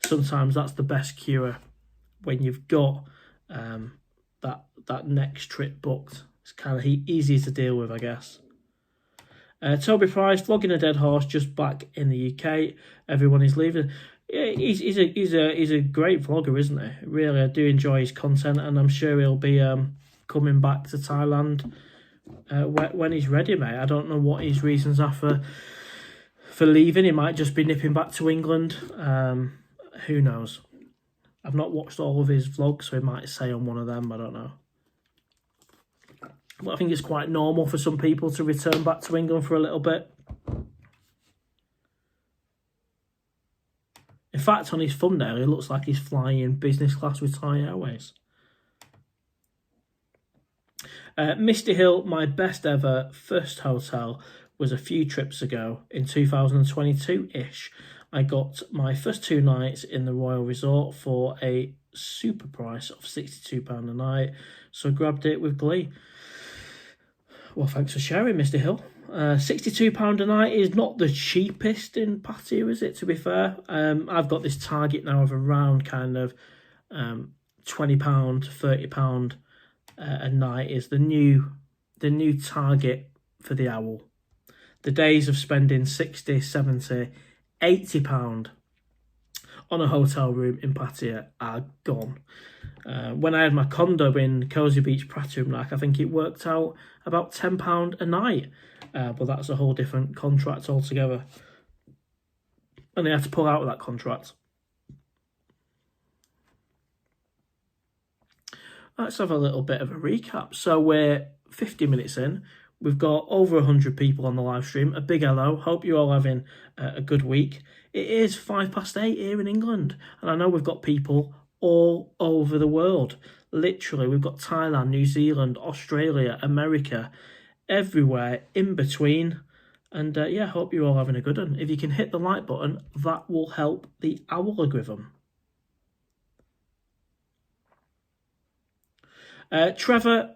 sometimes that's the best cure when you've got that next trip booked. It's kind of easy to deal with, I guess. Toby Price, flogging a dead horse, just back in the UK. Everyone is leaving. Yeah, he's a great vlogger, isn't he? Really, I do enjoy his content, and I'm sure he'll be coming back to Thailand when he's ready, mate. I don't know what his reasons are for leaving. He might just be nipping back to England. Who knows? I've not watched all of his vlogs, so he might say on one of them. I don't know. But I think it's quite normal for some people to return back to England for a little bit. In fact, on his thumbnail, he looks like he's flying business class with Thai Airways. Misty Hill, my best ever first hotel was a few trips ago in 2022-ish. I got my first 2 nights in the Royal Resort for a super price of £62 a night, so I grabbed it with glee. Well, thanks for sharing, Mr. Hill. £62 a night is not the cheapest in Pattaya, is it, to be fair? I've got this target now of around kind of £20 to £30 a night is the new target for the Owl. The days of spending £60, £70, £80 on a hotel room in Pattaya are gone. When I had my condo in Cozy Beach, Pratumnak, I think it worked out about £10 a night. But that's a whole different contract altogether. And they had to pull out of that contract. Let's have a little bit of a recap. So we're 50 minutes in. We've got over 100 people on the live stream. A big hello. Hope you're all having a good week. It is 8:05 here in England. And I know we've got people all over the world. Literally, we've got Thailand, New Zealand, Australia, America, everywhere in between. And yeah, hope you're all having a good one. If you can hit the like button, that will help the owl algorithm. Trevor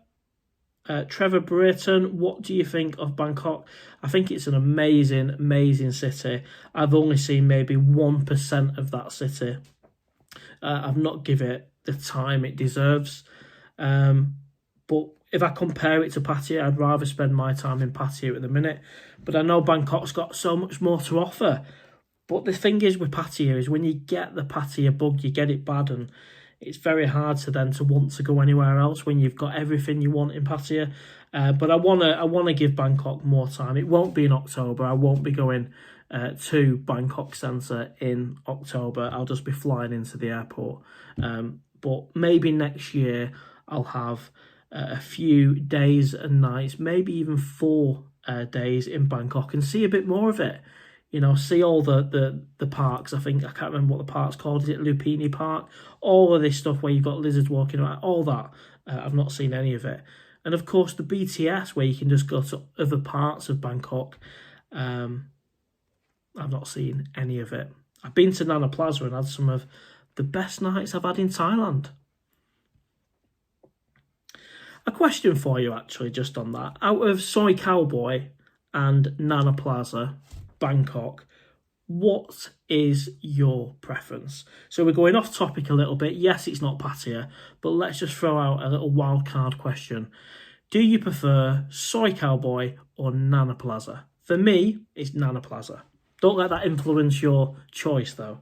Brayton, what do you think of Bangkok? I think it's an amazing, amazing city. I've only seen maybe 1% of that city. I've not given it the time it deserves. But if I compare it to Pattaya, I'd rather spend my time in Pattaya at the minute. But I know Bangkok's got so much more to offer. But the thing is with Pattaya is when you get the Pattaya bug, you get it bad, and it's very hard to then to want to go anywhere else when you've got everything you want in Pattaya. But I wanna give Bangkok more time. It won't be in October. I won't be going to Bangkok Centre in October. I'll just be flying into the airport. But maybe next year I'll have a few days and nights, maybe even 4 days in Bangkok, and see a bit more of it. You know, see all the parks. I can't remember what the park's called. Is it Lupini Park? All of this stuff where you've got lizards walking around, all that. I've not seen any of it. And of course the BTS, where you can just go to other parts of Bangkok. I've not seen any of it. I've been to Nana Plaza and had some of the best nights I've had in Thailand. A question for you, actually, just on that. Out of Soy Cowboy and Nana Plaza, Bangkok, what is your preference? So we're going off topic a little bit. Yes, it's not Pattaya, but let's just throw out a little wild card question. Do you prefer Soy Cowboy or Nana Plaza? For me, it's Nana Plaza. Don't let that influence your choice, though.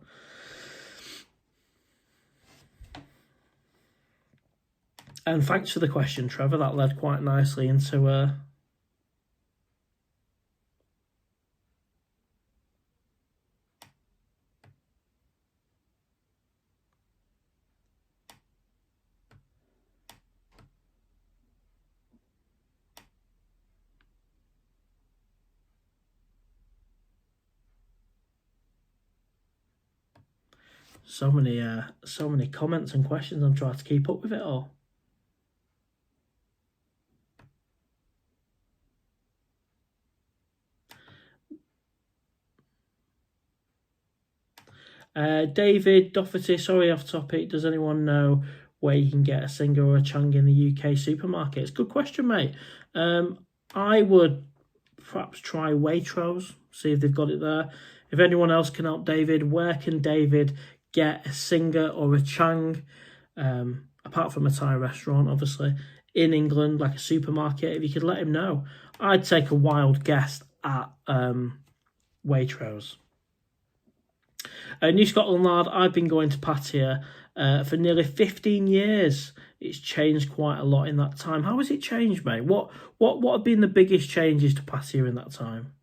And thanks for the question, Trevor. That led quite nicely into so many comments and questions. I'm trying to keep up with it all. David Doherty, sorry, off topic. Does anyone know where you can get a Singer or a Chang in the UK supermarkets? Good question, mate. I would perhaps try Waitrose, see if they've got it there. If anyone else can help David, where can David get a Singer or a Chang, apart from a Thai restaurant, obviously, in England, like a supermarket? If you could let him know. I'd take a wild guess at Waitrose. New Scotland lad, I've been going to Pattaya for nearly 15 years. It's changed quite a lot in that time. How has it changed, mate? What have been the biggest changes to Pattaya in that time?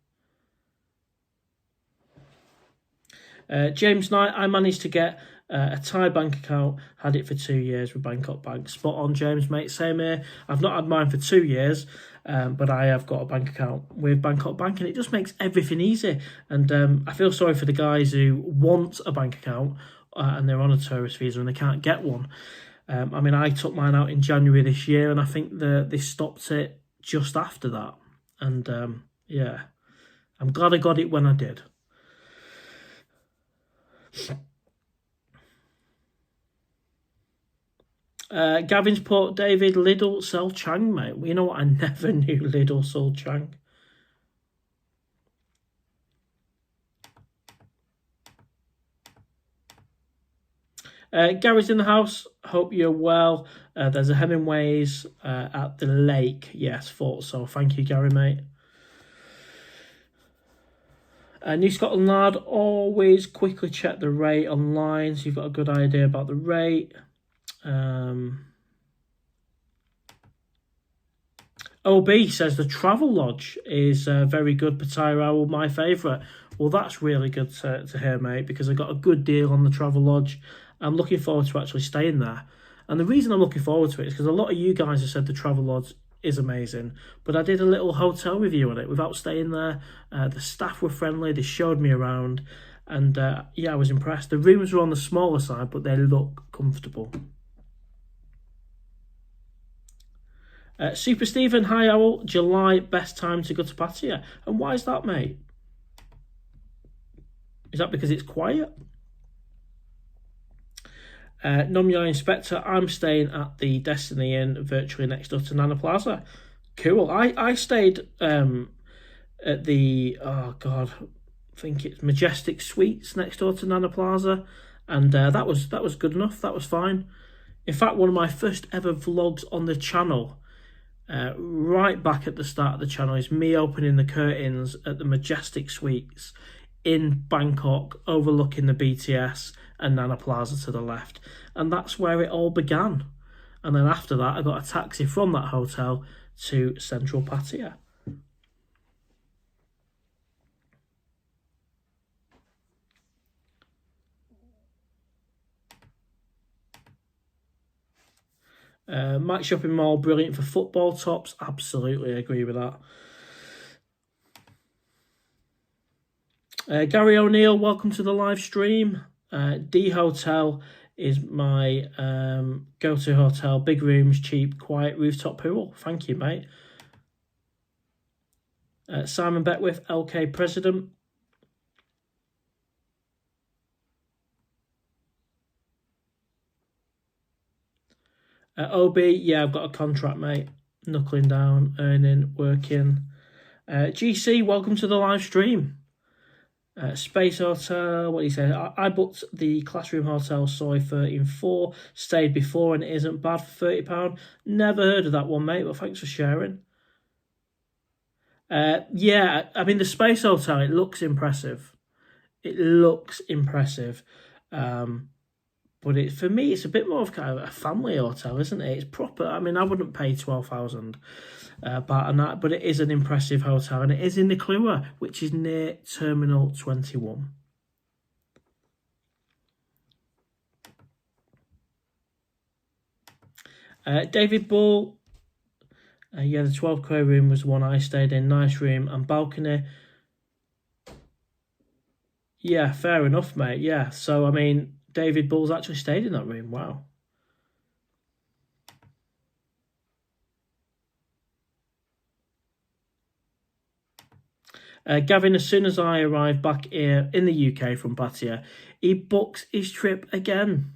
James Knight, I managed to get a Thai bank account, had it for 2 years with Bangkok Bank. Spot on, James, mate, same here. I've not had mine for 2 years, but I have got a bank account with Bangkok Bank, and it just makes everything easy. And I feel sorry for the guys who want a bank account and they're on a tourist visa and they can't get one. I mean, I took mine out in January this year, and I think they stopped it just after that. And yeah, I'm glad I got it when I did. Gavin's put, David, Lidl sell Chang, mate. Well, you know what? I never knew Lidl sold Chang. Gary's in the house. Hope you're well. There's a Hemingway's at the lake. Yes, thought so. Thank you, Gary, mate. New Scotland lad, always quickly check the rate online so you've got a good idea about the rate. OB says the Travel Lodge is very good. PattayaOwl, my favourite. Well, that's really good to hear, mate, because I got a good deal on the Travel Lodge. I'm looking forward to actually staying there. And the reason I'm looking forward to it is because a lot of you guys have said the Travel Lodge is amazing, but I did a little hotel review on it without staying there. The staff were friendly, they showed me around, and yeah, I was impressed. The rooms were on the smaller side, but they look comfortable. Super Stephen, hi Owl, July, best time to go to Pattaya. And why is that, mate? Is that because it's quiet? Nomya Inspector, I'm staying at the Destiny Inn virtually next door to Nana Plaza. Cool. I stayed at the, oh God, I think it's Majestic Suites next door to Nana Plaza. And that was good enough. That was fine. In fact, one of my first ever vlogs on the channel, right back at the start of the channel, is me opening the curtains at the Majestic Suites in Bangkok, overlooking the BTS and Nana Plaza to the left. And that's where it all began. And then after that, I got a taxi from that hotel to central Pattaya. Max Shopping Mall, brilliant for football tops. Absolutely agree with that. Gary O'Neill, welcome to the live stream. D Hotel is my go-to hotel. Big rooms, cheap, quiet, rooftop pool. Thank you, mate. Simon Beckwith, LK President. OB, yeah, I've got a contract, mate. Knuckling down, earning, working. GC, welcome to the live stream. Space Hotel, what do you say? I booked the Classroom Hotel Soy 13.4, stayed before and it isn't bad for £30. Never heard of that one, mate, but thanks for sharing. Yeah, I mean, the Space Hotel, it looks impressive. It looks impressive. But for me, it's a bit more of kind of a family hotel, isn't it? It's proper. I mean, I wouldn't pay 12,000 baht a night, but it is an impressive hotel, and it is in the Kluwer, which is near Terminal 21. David Bull, yeah, the 12 Quay room was the one I stayed in. Nice room and balcony. Yeah, fair enough, mate. Yeah, so I mean, David Bull's actually stayed in that room. Wow. Gavin, as soon as I arrived back here in the UK from Pattaya, he books his trip again.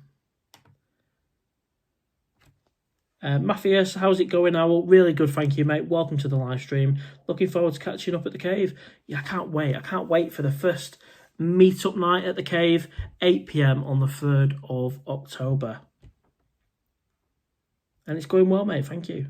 Matthias, how's it going, Owl? Really good, thank you, mate. Welcome to the live stream. Looking forward to catching up at the cave. Yeah, I can't wait. I can't wait for the first meet-up night at the cave, 8 p.m. on the 3rd of October. And it's going well, mate. Thank you.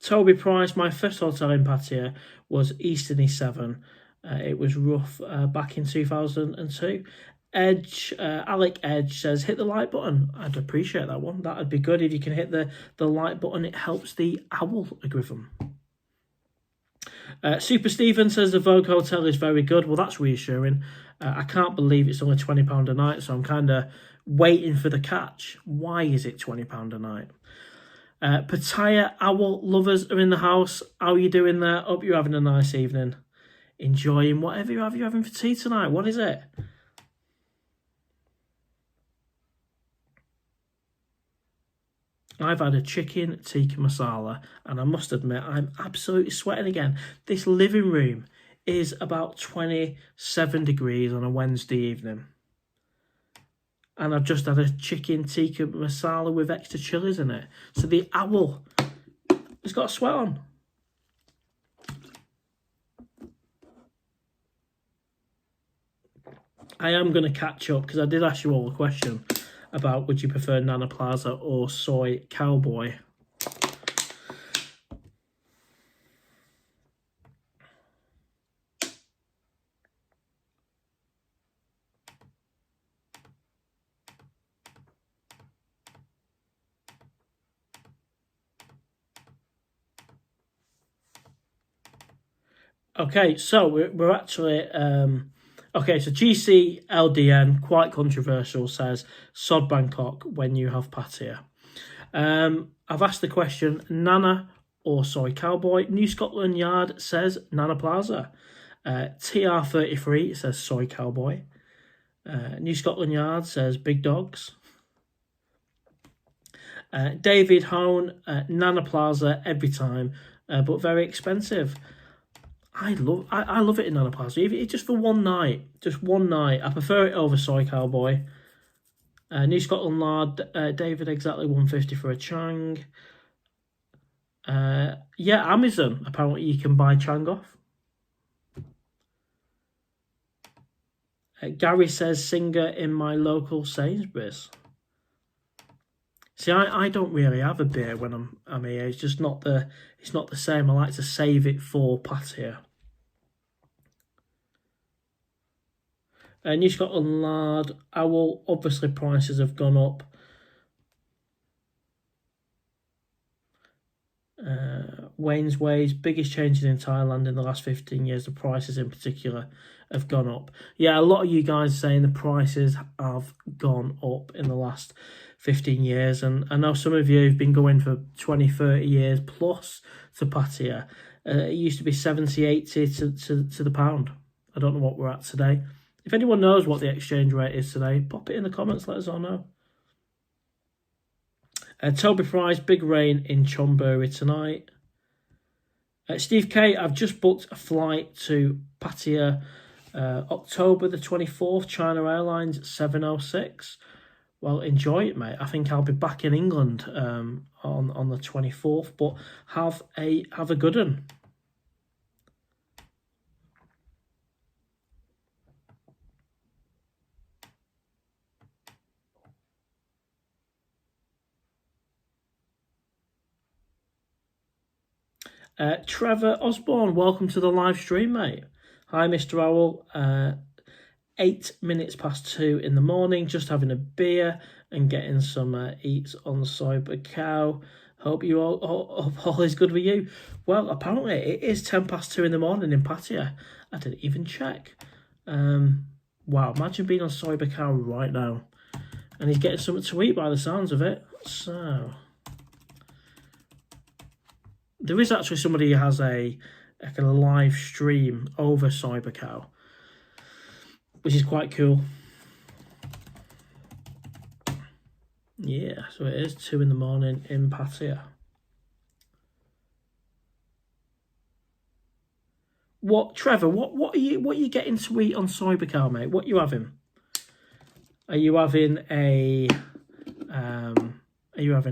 Toby Price, my first hotel in Pattaya was Eastern E7. It was rough back in 2002. Edge, Alec Edge says, hit the like button. I'd appreciate that one. That'd be good if you can hit the like button. It helps the owl algorithm. Super Stephen says the Vogue Hotel is very good. Well, that's reassuring. I can't believe it's only £20 a night, so I'm kind of waiting for the catch. Why is it £20 a night? PattayaOwl lovers are in the house. How are you doing there? Hope you're having a nice evening. Enjoying whatever you're having for tea tonight. What is it? I've had a chicken tikka masala, and I must admit, I'm absolutely sweating again. This living room is about 27 degrees on a Wednesday evening. And I've just had a chicken tikka masala with extra chilies in it. So the owl has got a sweat on. I am going to catch up because I did ask you all a question about would you prefer Nana Plaza or Soy Cowboy. Okay, so we're actually... okay, so GCLDN, quite controversial, says, sod Bangkok when you have Pattaya. I've asked the question, Nana or Soy Cowboy. New Scotland Yard says Nana Plaza. TR33 says Soy Cowboy. New Scotland Yard says Big Dogs. David Hone, Nana Plaza every time, but very expensive. I love it in Nana Plaza. It's just for one night. Just one night. I prefer it over Soy Cowboy. New Scotland Yard, David, exactly 150 for a Chang. Yeah, Amazon. Apparently you can buy Chang off. Gary says singer in my local Sainsbury's. See, I don't really have a beer when I'm here. It's just not the same. I like to save it for Pattaya. New Scotland Lard, Owl. Obviously, prices have gone up. Wayne's Ways, biggest changes in Thailand in the last 15 years. The prices in particular have gone up. Yeah, a lot of you guys are saying the prices have gone up in the last 15 years. And I know some of you have been going for 20, 30 years plus to Pattaya. It used to be 70, 80 to the pound. I don't know what we're at today. If anyone knows what the exchange rate is today, pop it in the comments, let us all know. Toby Fry's, big rain in Chonburi tonight. Steve K, I've just booked a flight to Pattaya, October the 24th, China Airlines 706. Well, enjoy it, mate. I think I'll be back in England on the 24th, but have a good one. Trevor Osborne, welcome to the live stream, mate. Hi, Mr. Owl. 8 minutes past 2 in the morning, just having a beer and getting some eats on Cyber Cow. Hope you all is good with you. Well, apparently it is 10 past 2 in the morning in Pattaya. I didn't even check. Wow, imagine being on Cyber Cow right now. And he's getting something to eat by the sounds of it. So there is actually somebody who has a live stream over Cyber Cow, which is quite cool. Yeah, so it is 2 in the morning in Pattaya. What, Trevor? What are you getting to eat on Cyber Cow, mate? What are you having? Are you having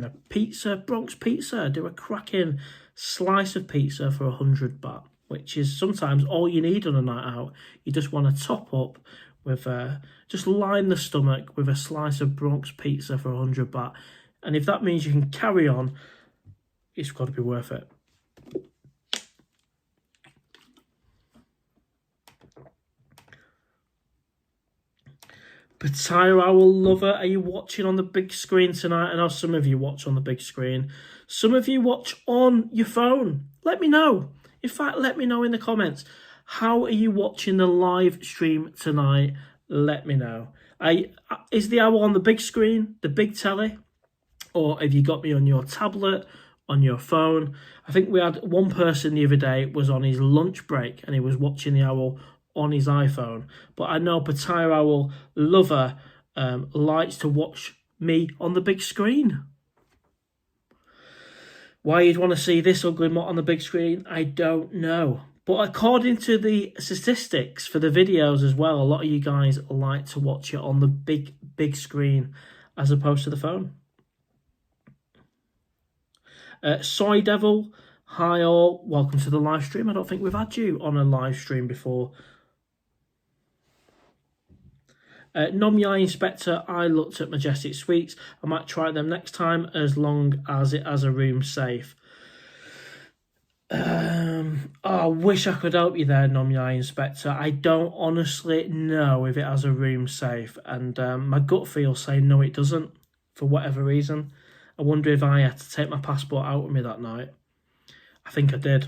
a pizza, Bronx pizza? Do a cracking slice of pizza for 100 baht, which is sometimes all you need on a night out. You just want to top up with just line the stomach with a slice of Bronx pizza for 100 baht, and if that means you can carry on, it's got to be worth it. PattayaOwl lover, are you watching on the big screen tonight? I know some of you watch on the big screen. Some of you watch on your phone. Let me know. In fact, let me know in the comments. How are you watching the live stream tonight? Let me know. Is the owl on the big screen, the big telly? Or have you got me on your tablet, on your phone? I think we had one person the other day was on his lunch break and he was watching the owl on his iPhone. But I know PattayaOwl lover likes to watch me on the big screen. Why you'd want to see this ugly mutt on the big screen, I don't know. But according to the statistics for the videos as well, a lot of you guys like to watch it on the big screen as opposed to the phone. Soy Devil, hi all, welcome to the live stream. I don't think we've had you on a live stream before. Nom Yai Inspector, I looked at Majestic Suites. I might try them next time as long as it has a room safe. I wish I could help you there, Nom Yai Inspector. I don't honestly know if it has a room safe, and my gut feels saying no, it doesn't, for whatever reason. I wonder if I had to take my passport out with me that night. I think I did.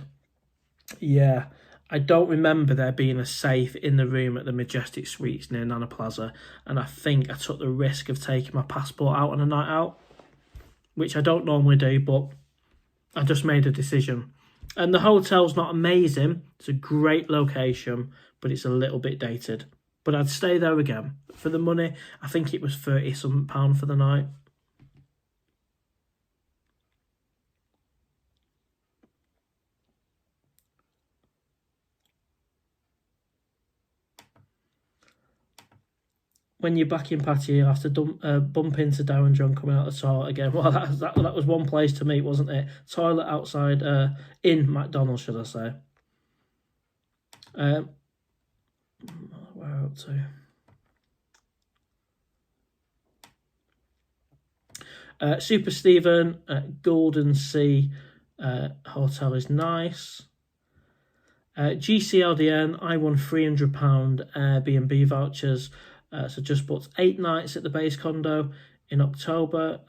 Yeah. I don't remember there being a safe in the room at the Majestic Suites near Nana Plaza, and I think I took the risk of taking my passport out on a night out, which I don't normally do, but I just made a decision. And the hotel's not amazing. It's a great location, but it's a little bit dated. But I'd stay there again. For the money, I think it was £30-something for the night. When you're back in Pattaya, you'll have to bump into Darren John coming out of the toilet again. Well, that was one place to meet, wasn't it? Toilet outside, in McDonald's, should I say. Where are we up to? Super Stephen, Golden Sea Hotel is nice. GCLDN, I won £300 Airbnb vouchers. So just booked 8 nights at the base condo in October.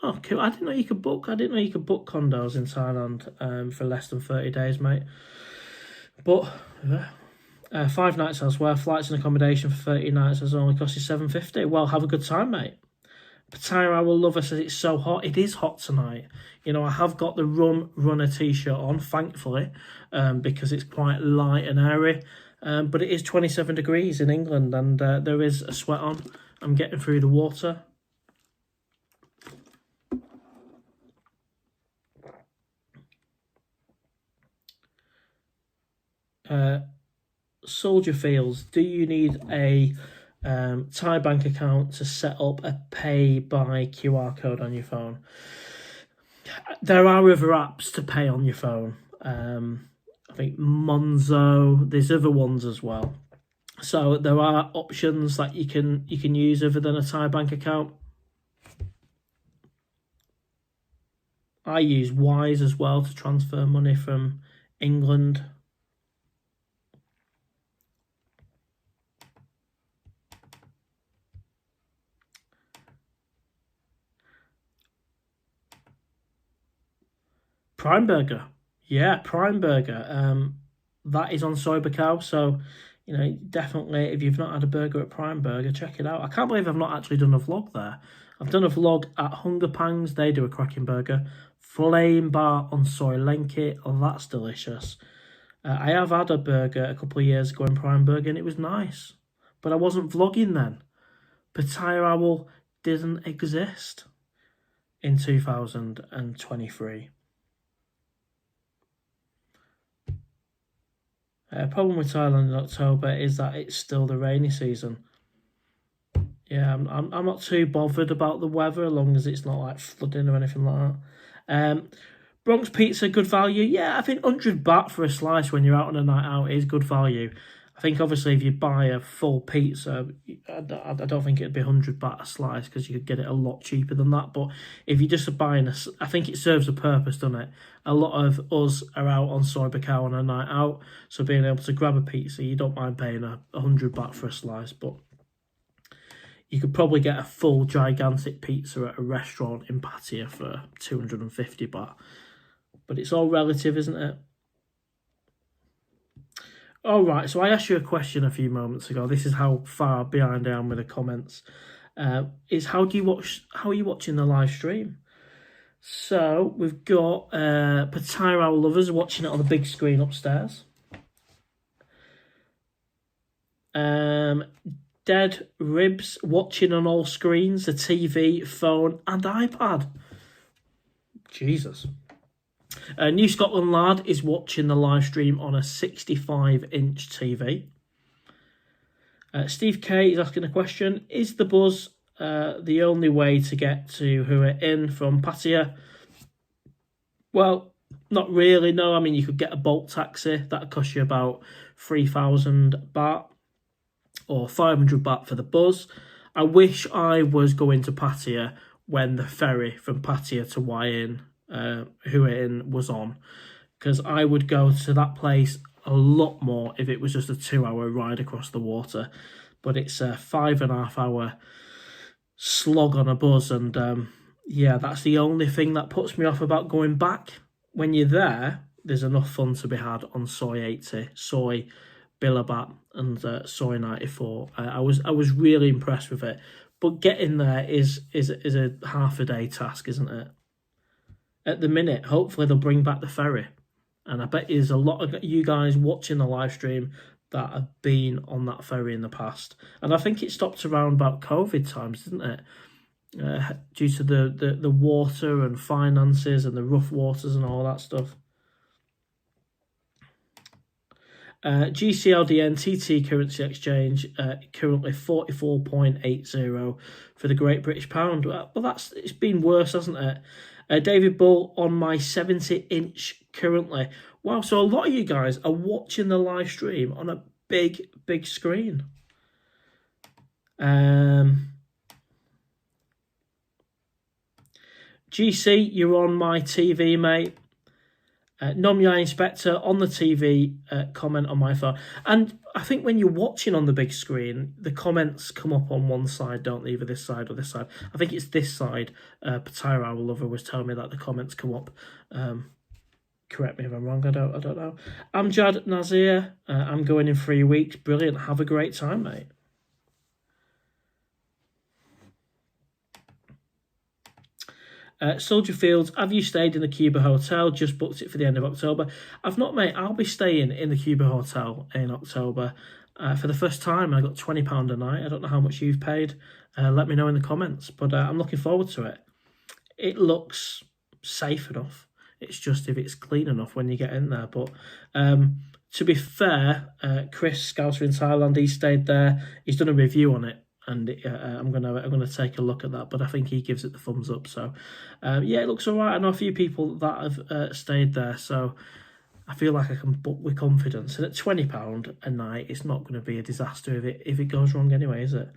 Oh, cool. I didn't know you could book condos in Thailand for less than 30 days, mate. But 5 nights elsewhere, flights and accommodation for 30 nights has only cost you $750. Well, have a good time, mate. PattayaOwl lover says it's so hot. It is hot tonight. You know, I have got the runner t-shirt on, thankfully, because it's quite light and airy. But it is 27 degrees in England, and there is a sweat on. I'm getting through the water. Soldier Fields, do you need a Thai bank account to set up a pay by QR code on your phone? There are other apps to pay on your phone. I think Monzo, there's other ones as well. So there are options that you can use other than a Thai bank account. I use Wise as well to transfer money from England. Prime Burger. Yeah, Prime Burger. That is on Soy Bacau, so you know, definitely if you've not had a burger at Prime Burger, check it out. I can't believe I've not actually done a vlog there. I've done a vlog at Hunger Pangs, they do a cracking burger. Flame Bar on Soy Lenki, oh, that's delicious. I have had a burger a couple of years ago in Prime Burger and it was nice, but I wasn't vlogging then. PattayaOwl didn't exist in 2023. Problem with Thailand in October is that it's still the rainy season. Yeah, I'm not too bothered about the weather as long as it's not like flooding or anything like that. Bronx Pizza, good value. Yeah, I think 100 baht for a slice when you're out on a night out is good value. I think obviously if you buy a full pizza, I don't think it'd be 100 baht a slice because you could get it a lot cheaper than that. But if you're just buying I think it serves a purpose, doesn't it? A lot of us are out on Soy Bacau on a night out, so being able to grab a pizza, you don't mind paying 100 baht for a slice, but you could probably get a full gigantic pizza at a restaurant in Pattaya for 250 baht. But it's all relative, isn't it? All right, so I asked you a question a few moments ago. This is how far behind I am with the comments. Is how are you watching the live stream? So we've got PattayaOwl lovers watching it on the big screen upstairs. Dead Ribs watching on all screens, the TV, phone, and iPad. Jesus. New Scotland Lad is watching the live stream on a 65-inch TV. Steve K is asking a question. Is the bus the only way to get to Hua Hin from Pattaya? Well, not really, no. I mean, you could get a Bolt taxi. That would cost you about 3,000 baht or 500 baht for the bus. I wish I was going to Pattaya when the ferry from Pattaya to Hua Hin was on, because I would go to that place a lot more if it was just a 2-hour ride across the water. But it's a 5.5 hour slog on a bus, and yeah, that's the only thing that puts me off about going back. When you're there, there's enough fun to be had on Soy 80, Soy Bilabat, and Soy 94. I was really impressed with it, but getting there is a half a day task, isn't it? At the minute, hopefully they'll bring back the ferry, and I bet there's a lot of you guys watching the live stream that have been on that ferry in the past, and I think it stopped around about COVID times, didn't it? Due to the water and finances and the rough waters and all that stuff. GCLDN TT currency exchange currently 44.80 for the Great British Pound. Well, it's been worse, hasn't it? David Bull on my 70-inch currently. Wow, so a lot of you guys are watching the live stream on a big screen. GC, you're on my TV, mate. Nomyai Inspector on the TV, comment on my phone. And I think when you're watching on the big screen, the comments come up on one side, don't they? Either this side or this side. I think it's this side. PattayaOwl lover was telling me that the comments come up. Correct me if I'm wrong. I don't know. Amjad Nazir. I'm going in 3 weeks. Brilliant. Have a great time, mate. Soldier Fields, have you stayed in the Cuba Hotel? Just booked it for the end of October. I've not, mate. I'll be staying in the Cuba Hotel in October for the first time. I got £20 a night. I don't know how much you've paid. Let me know in the comments. But I'm looking forward to it. It looks safe enough. It's just if it's clean enough when you get in there. But to be fair, Chris Scouser in Thailand, he stayed there. He's done a review on it. And I'm gonna take a look at that, but I think he gives it the thumbs up. So, yeah, it looks alright. I know a few people that have stayed there, so I feel like I can book with confidence. And at £20 a night, it's not going to be a disaster if it goes wrong anyway, is it?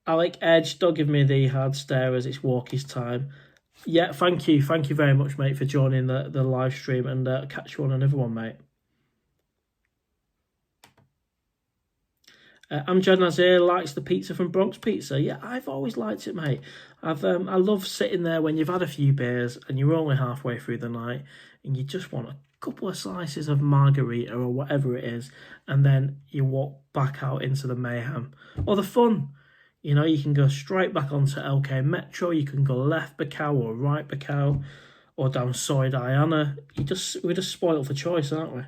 Alec Edge, don't give me the hard stare as it's walkies time. Yeah, thank you very much, mate, for joining the live stream, and catch you on another one, mate. Amjad Nazir likes the pizza from Bronx Pizza. Yeah, I've always liked it, mate. I love sitting there when you've had a few beers and you're only halfway through the night and you just want a couple of slices of margarita or whatever it is, and then you walk back out into the mayhem or the fun. You know, you can go straight back onto LK Metro, you can go left Bacau or right Bacau, or down Soy Diana. We're just spoiled for choice, aren't we?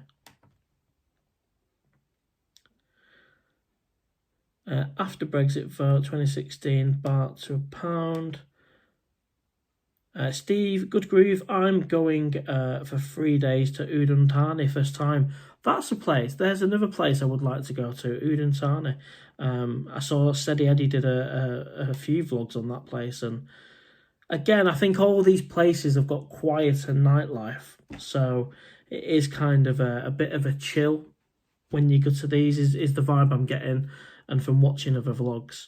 After Brexit vote, 2016, baht to £1. Steve, good groove. I'm going for 3 days to Udon Thani, first time. That's a place. There's another place I would like to go to, Udon Thani. I saw Steady Eddie did a few vlogs on that place, and again, I think all these places have got quieter nightlife, so it is kind of a bit of a chill when you go to these. Is the vibe I'm getting, and from watching other vlogs.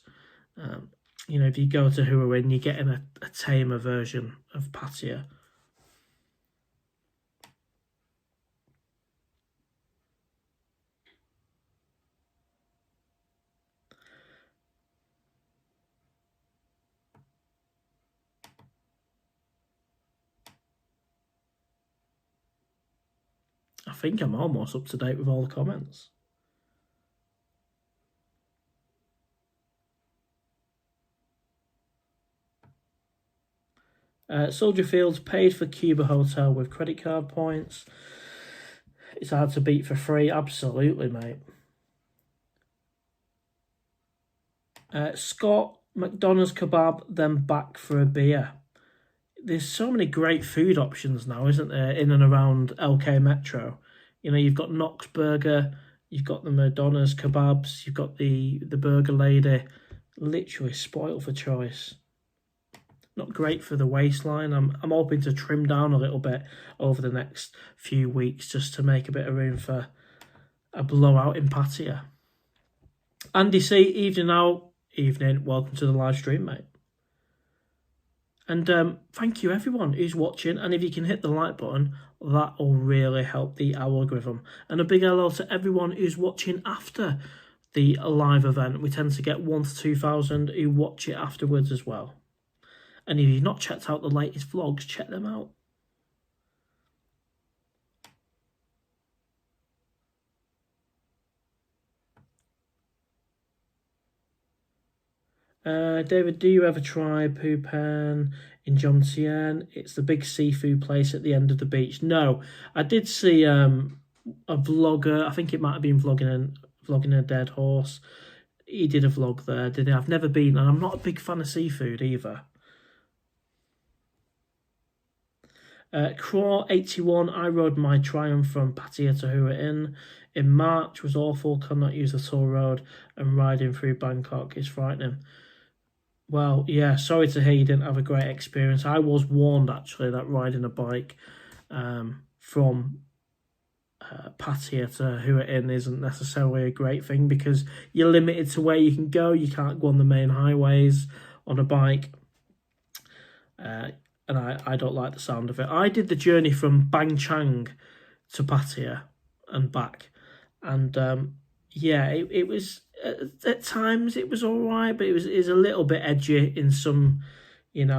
You know, if you go to Hua Hin, you're getting a tamer version of Pattaya. I think I'm almost up to date with all the comments. Soldier Fields paid for Cuba Hotel with credit card points. It's hard to beat for free. Absolutely, mate. Scott, McDonald's kebab, then back for a beer. There's so many great food options now, isn't there, in and around LK Metro? You know, you've got Knox Burger, you've got the McDonald's kebabs, you've got the Burger Lady. Literally spoiled for choice. Not great for the waistline. I'm hoping to trim down a little bit over the next few weeks just to make a bit of room for a blowout in Pattaya. Andy C, evening out. Evening, welcome to the live stream, mate. And thank you everyone who's watching, and if you can hit the like button, that will really help the algorithm. And a big hello to everyone who's watching after the live event. We tend to get 1,000 to 2,000 who watch it afterwards as well. And if you've not checked out the latest vlogs, check them out. David, do you ever try Phupan in Jomtien? It's the big seafood place at the end of the beach. No, I did see a vlogger. I think it might have been vlogging a dead horse. He did a vlog there, didn't he? I've never been, and I'm not a big fan of seafood either. Craw81, I rode my Triumph from Pattaya to Hua Hin in March. Was awful, could not use the toll road, and riding through Bangkok is frightening. Well, yeah, sorry to hear you didn't have a great experience. I was warned, actually, that riding a bike from Pattaya to Hua Hin isn't necessarily a great thing because you're limited to where you can go. You can't go on the main highways on a bike. And I don't like the sound of it. I did the journey from Bang Chang to Pattaya and back. And yeah, it was, at times it was all right, but it was a little bit edgy in some,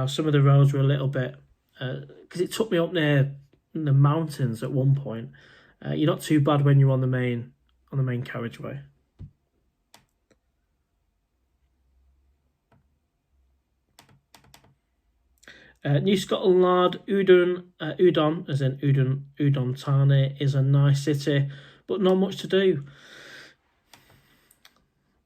some of the roads were a little bit, because it took me up near the mountains at one point. You're not too bad when you're on the main carriageway. New Scotland Yard, Udon, as in Udon Thani, is a nice city, but not much to do.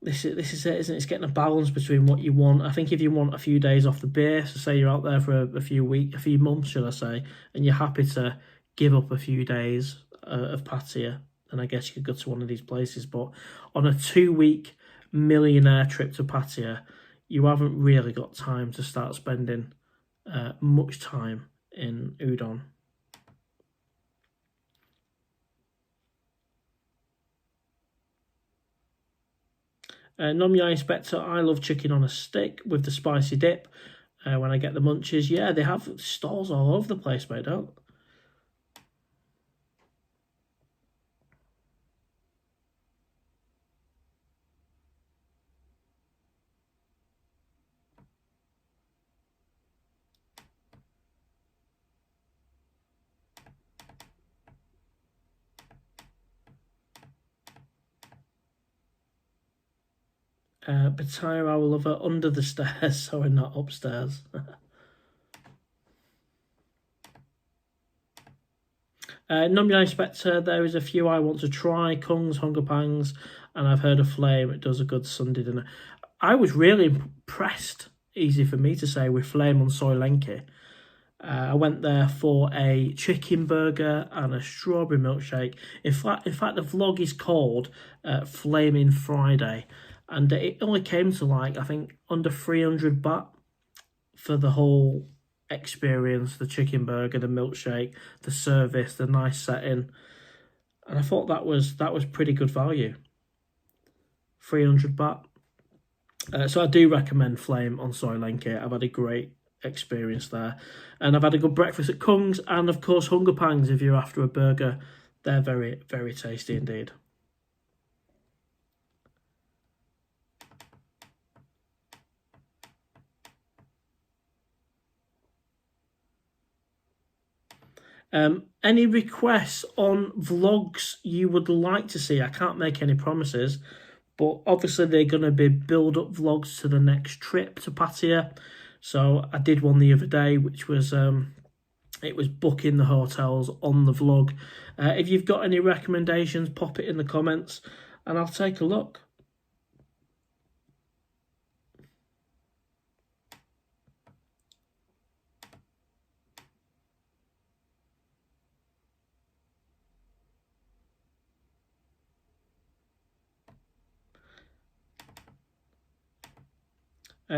This is it, isn't it? It's getting a balance between what you want. I think if you want a few days off the beer, so say you're out there for a few months, should I say, and you're happy to give up a few days of Pattaya, then I guess you could go to one of these places. But on a 2-week millionaire trip to Pattaya, you haven't really got time to start spending much time in Udon. Nom Yai Inspector, I love chicken on a stick with the spicy dip. When I get the munchies, yeah, they have stalls all over the place, mate, don't? PattayaOwl lover under the stairs, so we're not upstairs. Nom Yai Inspector, there is a few I want to try. Kung's, Hunger Pangs, and I've heard of Flame. It does a good Sunday dinner. I was really impressed, easy for me to say, with Flame on Soy Lenki. I went there for a chicken burger and a strawberry milkshake. In fact, the vlog is called Flaming Friday. And it only came to I think under 300 baht for the whole experience, the chicken burger, the milkshake, the service, the nice setting. And I thought that was pretty good value. 300 baht. So I do recommend Flame on Soy Lenki. I've had a great experience there. And I've had a good breakfast at Kung's, and of course Hunger Pangs if you're after a burger. They're very, very tasty indeed. Any requests on vlogs you would like to see? I can't make any promises, but obviously they're going to be build-up vlogs to the next trip to Pattaya. So I did one the other day, which was it was booking the hotels on the vlog. If you've got any recommendations, pop it in the comments, and I'll take a look.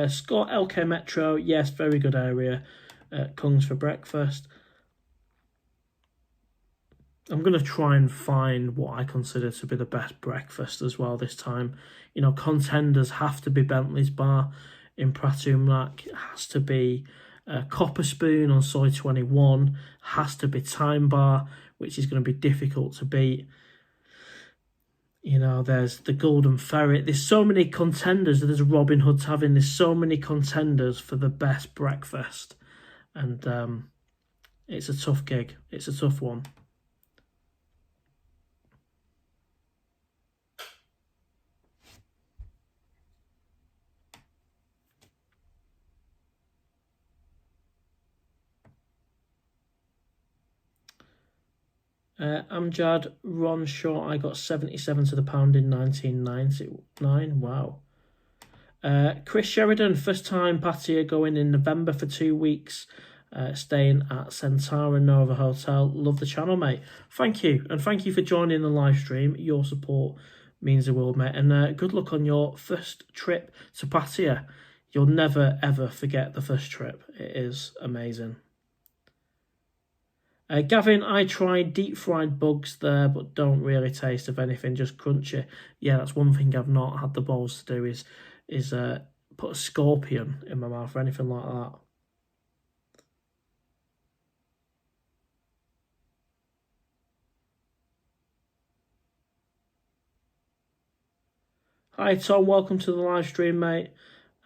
Scott LK Metro, yes, very good area. Kung's for breakfast. I'm going to try and find what I consider to be the best breakfast as well this time. Contenders have to be Bentley's Bar in Pratumrak. It has to be Copper Spoon on Soy 21. Has to be Time Bar, which is going to be difficult to beat. There's the Golden Ferret. There's so many contenders. There's Robin Hood Tavern. There's so many contenders for the best breakfast. And it's a tough gig. It's a tough one. Amjad, Ron Shaw, I got 77 to the pound in 1999. Wow. Chris Sheridan, first time Pattaya, going in November for 2 weeks, staying at Centara Nova Hotel. Love the channel, mate. Thank you, and thank you for joining the live stream. Your support means the world, mate. And good luck on your first trip to Pattaya. You'll never, ever forget the first trip. It is amazing. Gavin, I tried deep fried bugs there, but don't really taste of anything, just crunchy. Yeah, that's one thing I've not had the balls to do is put a scorpion in my mouth or anything like that. Hi Tom, welcome to the live stream, mate.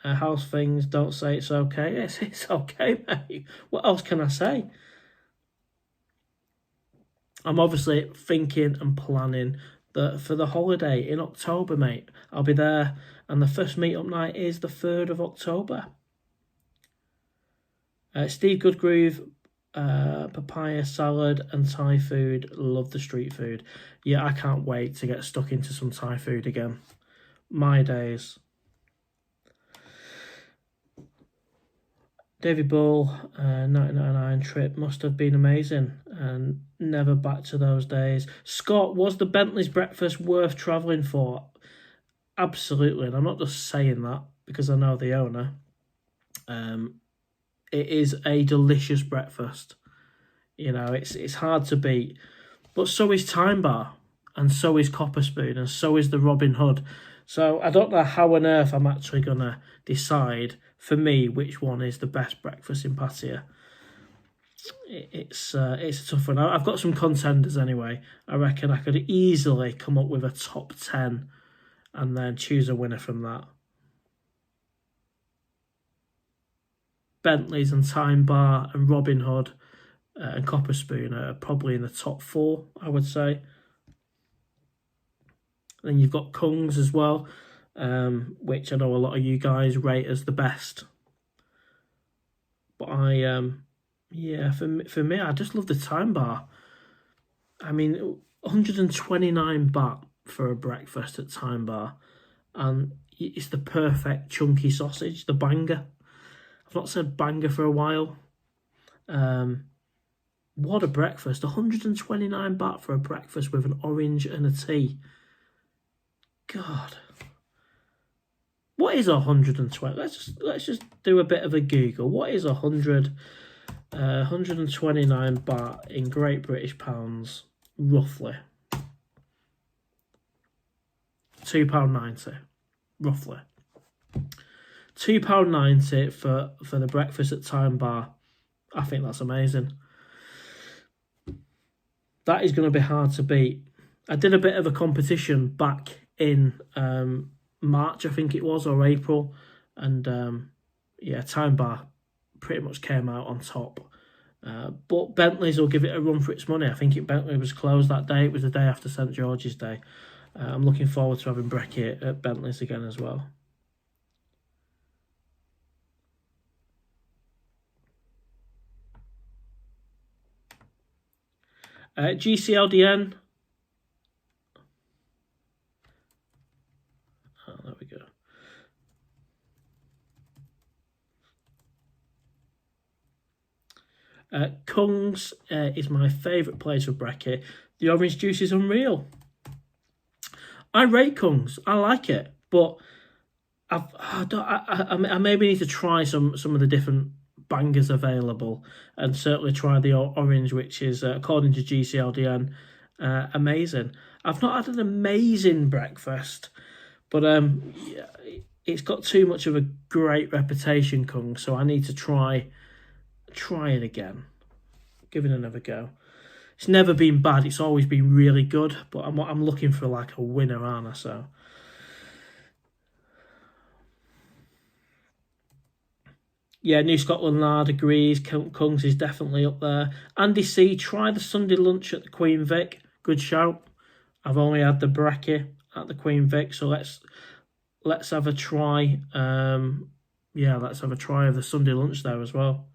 How's things? Don't say it's okay. Yes, it's okay, mate. What else can I say? I'm obviously thinking and planning that for the holiday in October, mate. I'll be there, and the first meet-up night is the 3rd of October. Steve Goodgroove, papaya salad and Thai food. Love the street food. Yeah, I can't wait to get stuck into some Thai food again. My days. David Bull, 1999 trip must have been amazing and never back to those days. Scott, was the Bentley's breakfast worth travelling for? Absolutely, and I'm not just saying that because I know the owner. It is a delicious breakfast. You know, it's hard to beat. But so is Time Bar, and so is Copper Spoon, and so is the Robin Hood. So I don't know how on earth I'm actually going to decide, for me, which one is the best breakfast in Pattaya. It's a tough one. I've got some contenders anyway. I reckon I could easily come up with a top 10 and then choose a winner from that. Bentley's and Time Bar and Robin Hood and Copper Spoon are probably in the top 4, I would say. Then you've got Kung's as well, which I know a lot of you guys rate as the best. But yeah, for me, I just love the Time Bar. I mean, 129 baht for a breakfast at Time Bar, and it's the perfect chunky sausage, the banger. I've not said banger for a while. What a breakfast! 129 baht for a breakfast with an orange and a tea. God, what is 120? Let's just do a bit of a Google. What is 129 baht in Great British pounds, roughly? £2.90, roughly. £2.90 for the breakfast at Time Bar. I think that's amazing. That is going to be hard to beat. I did a bit of a competition back in March, I think it was, or April, and yeah, Time Bar pretty much came out on top. But Bentley's will give it a run for its money. I think Bentley was closed that day. It was the day after St George's Day. I'm looking forward to having brekkie at Bentley's again as well. GCLDN. Oh, there we go. Kung's is my favourite place for brekkie. The orange juice is unreal. I rate Kung's. I like it, but I maybe need to try some of the different bangers available, and certainly try the orange, which is, according to GCLDN, amazing. I've not had an amazing breakfast, but yeah, it's got too much of a great reputation, Kung, so I need to try it again. Give it another go. It's never been bad. It's always been really good, but I'm looking for like a winner, aren't I? So. Yeah, New Scotland Lard agrees. Kung's is definitely up there. Andy C, try the Sunday lunch at the Queen Vic. Good shout. I've only had the brekkie at the Queen Vic, so let's have a try. Yeah, let's have a try of the Sunday lunch there as well.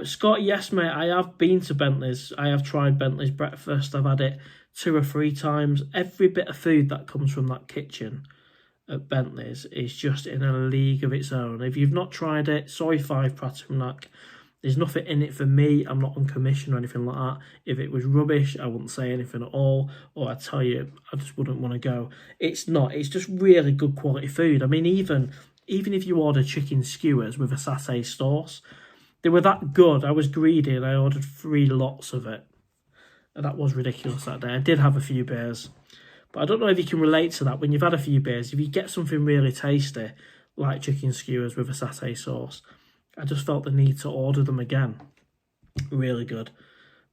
Scott, yes, mate, I have been to Bentley's. I have tried Bentley's breakfast. I've had it 2 or 3 times. Every bit of food that comes from that kitchen at Bentley's is just in a league of its own. If you've not tried it, sorry 5 Pratamnak. There's nothing in it for me. I'm not on commission or anything like that. If it was rubbish, I wouldn't say anything at all. Or I tell you, I just wouldn't want to go. It's not. It's just really good quality food. I mean, even if you order chicken skewers with a satay sauce, They were that good. I was greedy and I ordered 3 lots of it. And that was ridiculous that day. I did have a few beers. But I don't know if you can relate to that when you've had a few beers. If you get something really tasty, like chicken skewers with a satay sauce, I just felt the need to order them again. Really good.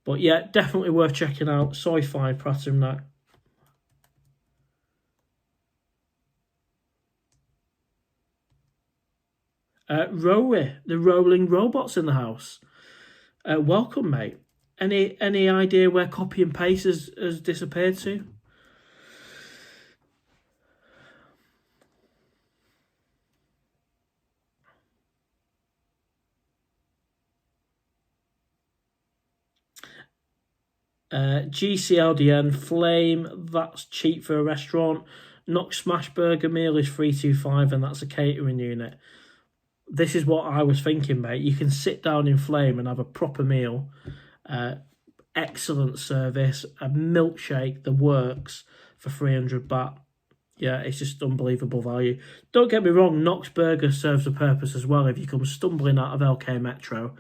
But yeah, definitely worth checking out. Soy fried Pratum Night. Rowie, the rolling robots in the house. Welcome, mate. Any idea where copy and paste has disappeared to? GCLDN Flame, that's cheap for a restaurant. Knox Smash Burger meal is 325 and that's a catering unit. This is what I was thinking, mate. You can sit down in Flame and have a proper meal. Excellent service, a milkshake, the works, for 300 baht. Yeah, it's just unbelievable value. Don't get me wrong, Knox Burger serves a purpose as well. If you come stumbling out of LK Metro,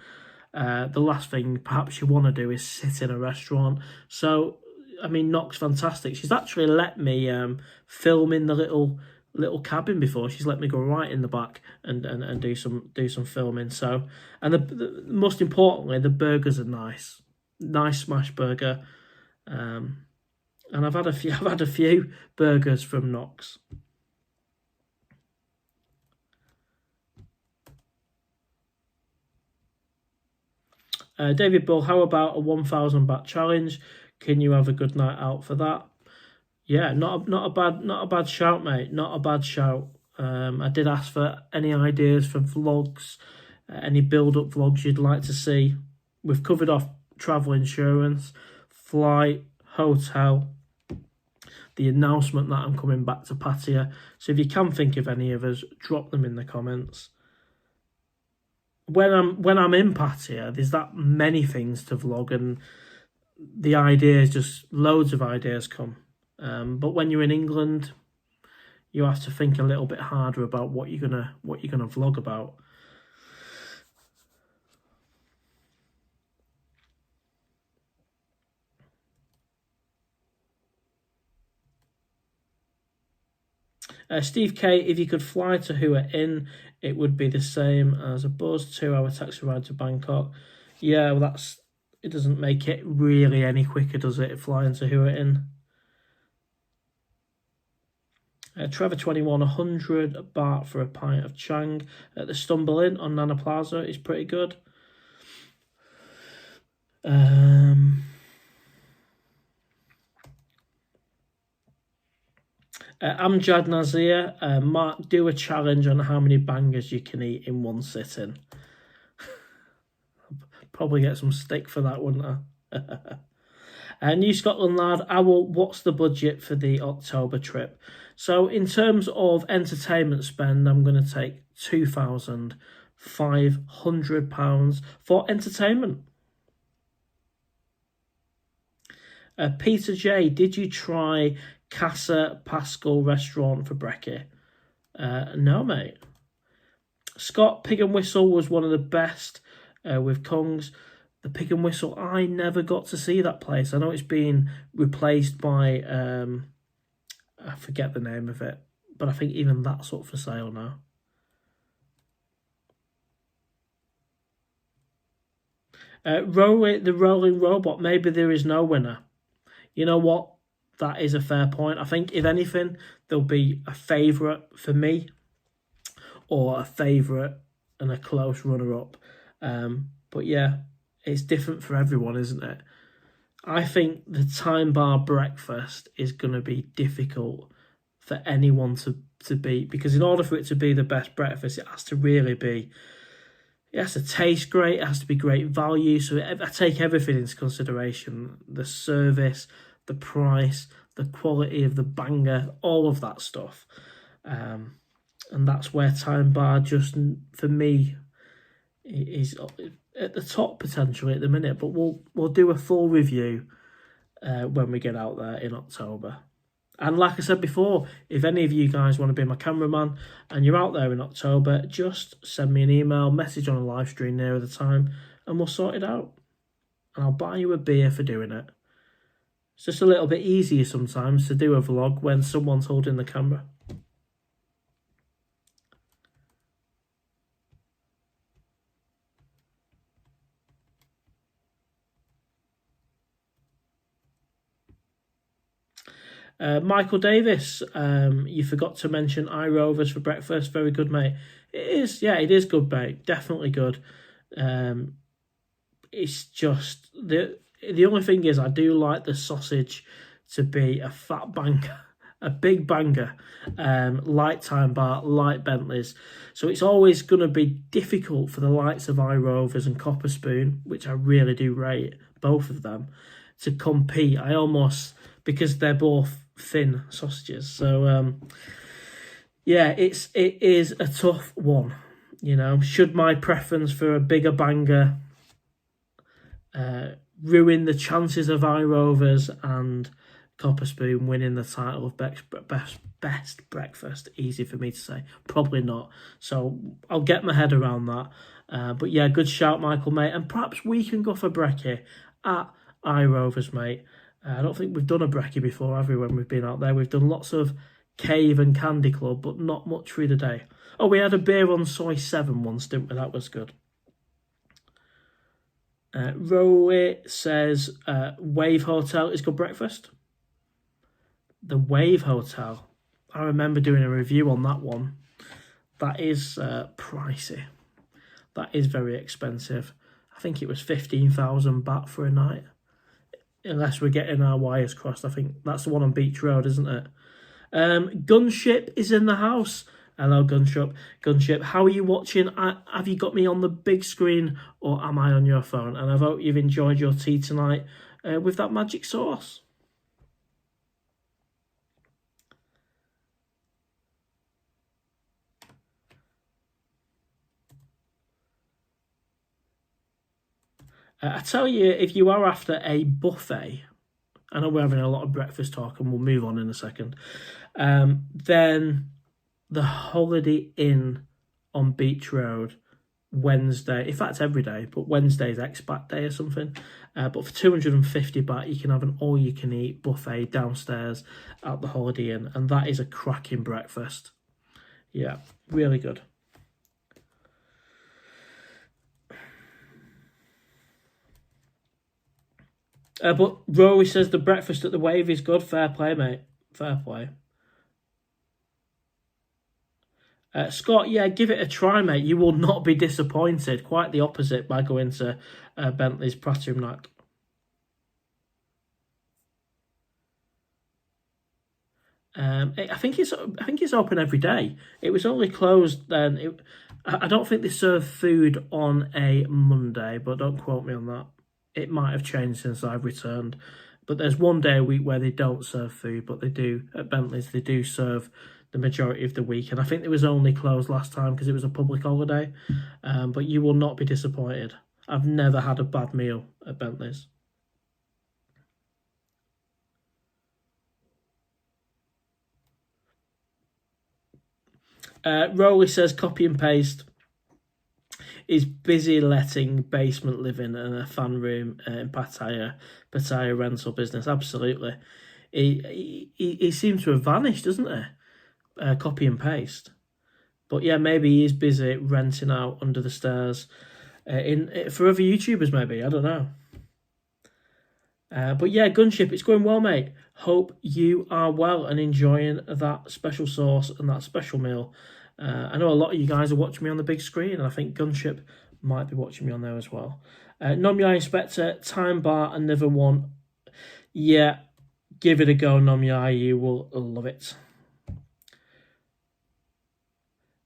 the last thing perhaps you want to do is sit in a restaurant. So, I mean, Knox fantastic. She's actually let me film in the little cabin before. She's let me go right in the back and do some filming. So, and the most importantly, the burgers are nice smash burger. And I've had a few burgers from Knox. David Bull, how about a 1,000 baht challenge? Can you have a good night out for that? Yeah, not a bad shout, mate. Not a bad shout. I did ask for any ideas for vlogs, any build-up vlogs you'd like to see. We've covered off travel insurance, flight, hotel, the announcement that I'm coming back to Pattaya. So if you can think of any of us, drop them in the comments. When I'm in Pattaya, there's that many things to vlog, and the ideas, just loads of ideas come. But when you're in England, you have to think a little bit harder about what you're gonna vlog about. Steve K, if you could fly to Hua Hin, it would be the same as a bus 2-hour taxi ride to Bangkok. Yeah, well, it doesn't make it really any quicker, does it, flying to Hua Hin? Trevor 21, 100 baht for a pint of Chang at the Stumble Inn on Nana Plaza is pretty good. Amjad Nazir, Mark, do a challenge on how many bangers you can eat in one sitting. Probably get some stick for that, wouldn't I? New Scotland lad, Owl, what's the budget for the October trip? So in terms of entertainment spend, I'm going to take £2,500 for entertainment. Peter J, did you try Casa Pascal restaurant for brekkie? No, mate. Scott, Pig and Whistle was one of the best with Kongs. The Pig and Whistle, I never got to see that place. I know it's been replaced by, I forget the name of it, but I think even that's up for sale now. The rolling robot, maybe there is no winner. You know what? That is a fair point. I think, if anything, there'll be a favourite for me, or a favourite and a close runner-up. But yeah, it's different for everyone, isn't it? I think the time bar breakfast is going to be difficult for anyone to beat, because in order for it to be the best breakfast, it has to really be, it has to taste great, it has to be great value. So I take everything into consideration: the service, the price, the quality of the banger, all of that stuff. And that's where Time Bar, just for me, is at the top potentially at the minute. But we'll do a full review when we get out there in October. And like I said before, if any of you guys want to be my cameraman and you're out there in October, just send me an email, message on a live stream nearer the time, and we'll sort it out. And I'll buy you a beer for doing it. It's just a little bit easier sometimes to do a vlog when someone's holding the camera. Michael Davis, you forgot to mention iRovers for breakfast. Very good, mate. It is, yeah, it is good, mate. Definitely good. It's just the only thing is I do like the sausage to be a fat banger, a big banger, light Time Bar, light Bentleys. So it's always going to be difficult for the likes of iRovers and Copper Spoon, which I really do rate, both of them, to compete. I almost, because they're both thin sausages. So yeah, it is a tough one. You know, should my preference for a bigger banger ruin the chances of iRovers and Copper Spoon winning the title of best breakfast? Easy for me to say. Probably not. So I'll get my head around that. But yeah, good shout, Michael, mate. And perhaps we can go for brekkie at iRovers, mate. I don't think we've done a brekkie before, have we, when we've been out there? We've done lots of cave and candy club, but not much through the day. Oh, we had a beer on Soy 7 once, didn't we? That was good. Rowie says, Wave Hotel is good breakfast. The Wave Hotel. I remember doing a review on that one. That is pricey. That is very expensive. I think it was 15,000 baht for a night. Unless we're getting our wires crossed. I think that's the one on Beach Road, isn't it? Gunship is in the house. Hello, Gunship. How are you watching? Have you got me on the big screen or am I on your phone? And I hope you've enjoyed your tea tonight with that magic sauce. I tell you, if you are after a buffet, I know we're having a lot of breakfast talk and we'll move on in a second, then the Holiday Inn on Beach Road, Wednesday, in fact every day, but Wednesday's expat day or something, but for 250 baht you can have an all-you-can-eat buffet downstairs at the Holiday Inn, and that is a cracking breakfast. Yeah, really good. But Rory says the breakfast at the Wave is good. Fair play, mate. Fair play. Scott, yeah, give it a try, mate. You will not be disappointed. Quite the opposite by going to Bentley's Pratum Night. I think it's open every day. It was only closed then. I don't think they serve food on a Monday, but don't quote me on that. It might have changed since I've returned. But there's one day a week where they don't serve food, but they do at Bentley's. They do serve the majority of the week, and I think it was only closed last time because it was a public holiday. But you will not be disappointed. I've never had a bad meal at Bentley's. Rowley says copy and paste is busy letting basement living and a fan room in Pattaya rental business. Absolutely. He seems to have vanished, doesn't he? Copy and paste. But yeah, maybe he is busy renting out under the stairs for other YouTubers, maybe. I don't know. But yeah, Gunship, it's going well, mate. Hope you are well and enjoying that special sauce and that special meal. I know a lot of you guys are watching me on the big screen, and I think Gunship might be watching me on there as well. Nomyai Inspector, Time Bar, another one. Yeah, give it a go, Nomyai. You will love it.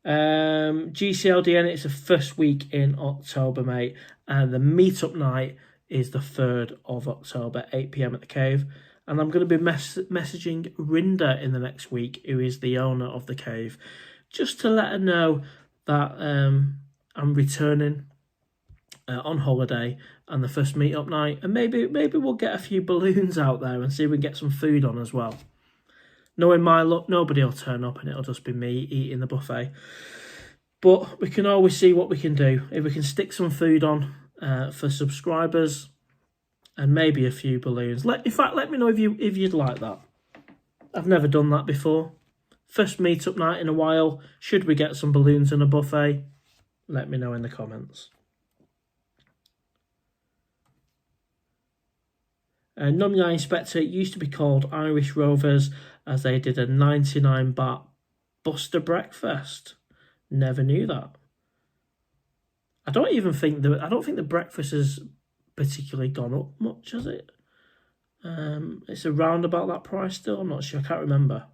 GCLDN, it's the first week in October, mate. And the meetup night is the 3rd of October, 8 p.m. at the Cave. And I'm going to be messaging Rinda in the next week, who is the owner of the Cave, just to let her know that I'm returning on holiday and the first meetup night. And maybe we'll get a few balloons out there and see if we can get some food on as well. Knowing my luck, nobody will turn up and it'll just be me eating the buffet. But we can always see what we can do. If we can stick some food on for subscribers and maybe a few balloons. In fact, let me know if you'd like that. I've never done that before. First meet-up night in a while. Should we get some balloons and a buffet? Let me know in the comments. Nomyai Inspector used to be called Irish Rovers as they did a 99 baht Buster breakfast. Never knew that. I don't think the breakfast has particularly gone up much, has it? It's around about that price still. I'm not sure. I can't remember.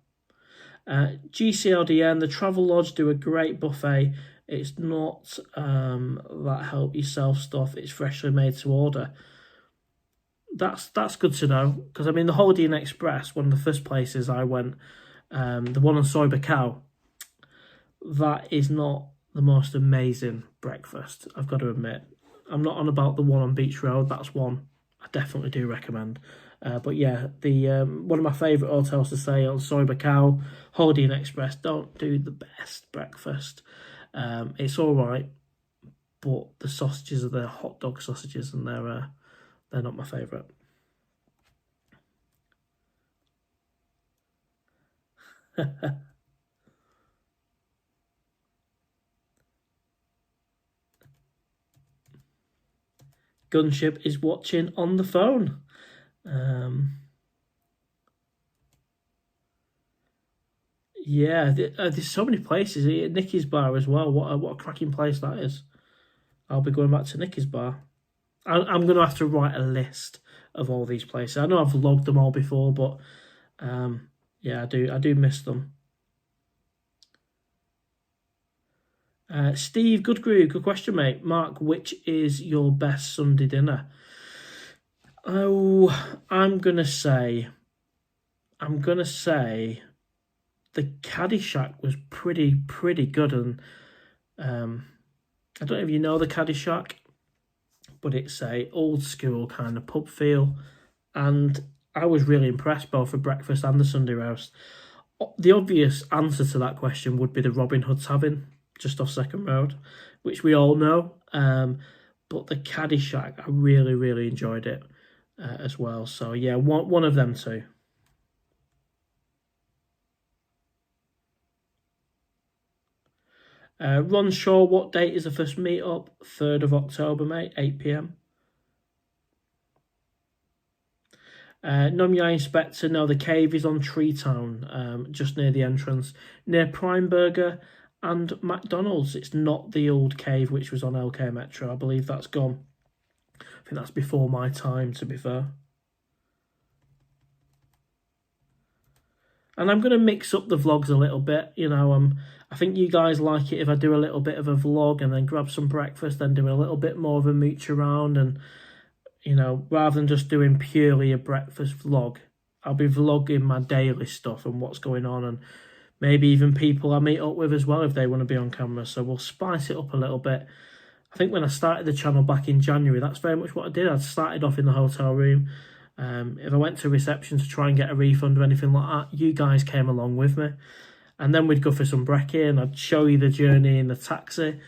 GCLDN, the Travel Lodge do a great buffet. It's not that help yourself stuff. It's freshly made to order. That's good to know, because I mean the Holiday Inn Express, one of the first places I went, the one on Soy Bacau, that is not the most amazing breakfast, I've got to admit. I'm not on about the one on Beach Road. That's one I definitely do recommend. But yeah, the one of my favourite hotels to stay on, Soy Bacau, Holiday Inn Express, don't do the best breakfast. It's all right, but the sausages are the hot dog sausages, and they're not my favourite. Gunship is watching on the phone. Yeah, there's so many places. Nicky's Bar as well. What a cracking place that is. I'll be going back to Nicky's Bar. I'm going to have to write a list of all these places. I know I've vlogged them all before, but yeah, I do miss them. Steve, good question, mate. Mark, which is your best Sunday dinner? Oh, I'm gonna say the Caddy Shack was pretty good, and I don't know if you know the Caddy Shack, but it's a old school kind of pub feel, and I was really impressed both for breakfast and the Sunday roast. The obvious answer to that question would be the Robin Hood Tavern, just off Second Road, which we all know. But the Caddy Shack, I really enjoyed it as well. So yeah, one of them two. Ron Shaw, what date is the first meet-up? 3rd of October, mate, 8 p.m. Nomyai Inspector, no, the cave is on Tree Town, just near the entrance, near Prime Burger and McDonald's. It's not the old cave which was on LK Metro. I believe that's gone. I think that's before my time, to be fair. And I'm going to mix up the vlogs a little bit. You know, I think you guys like it if I do a little bit of a vlog and then grab some breakfast, then do a little bit more of a mooch around, and, you know, rather than just doing purely a breakfast vlog, I'll be vlogging my daily stuff and what's going on, and maybe even people I meet up with as well if they want to be on camera. So we'll spice it up a little bit. I think when I started the channel back in January, that's very much what I did. I started off in the hotel room. If I went to reception to try and get a refund or anything like that, you guys came along with me. And then we'd go for some brekkie and I'd show you the journey in the taxi.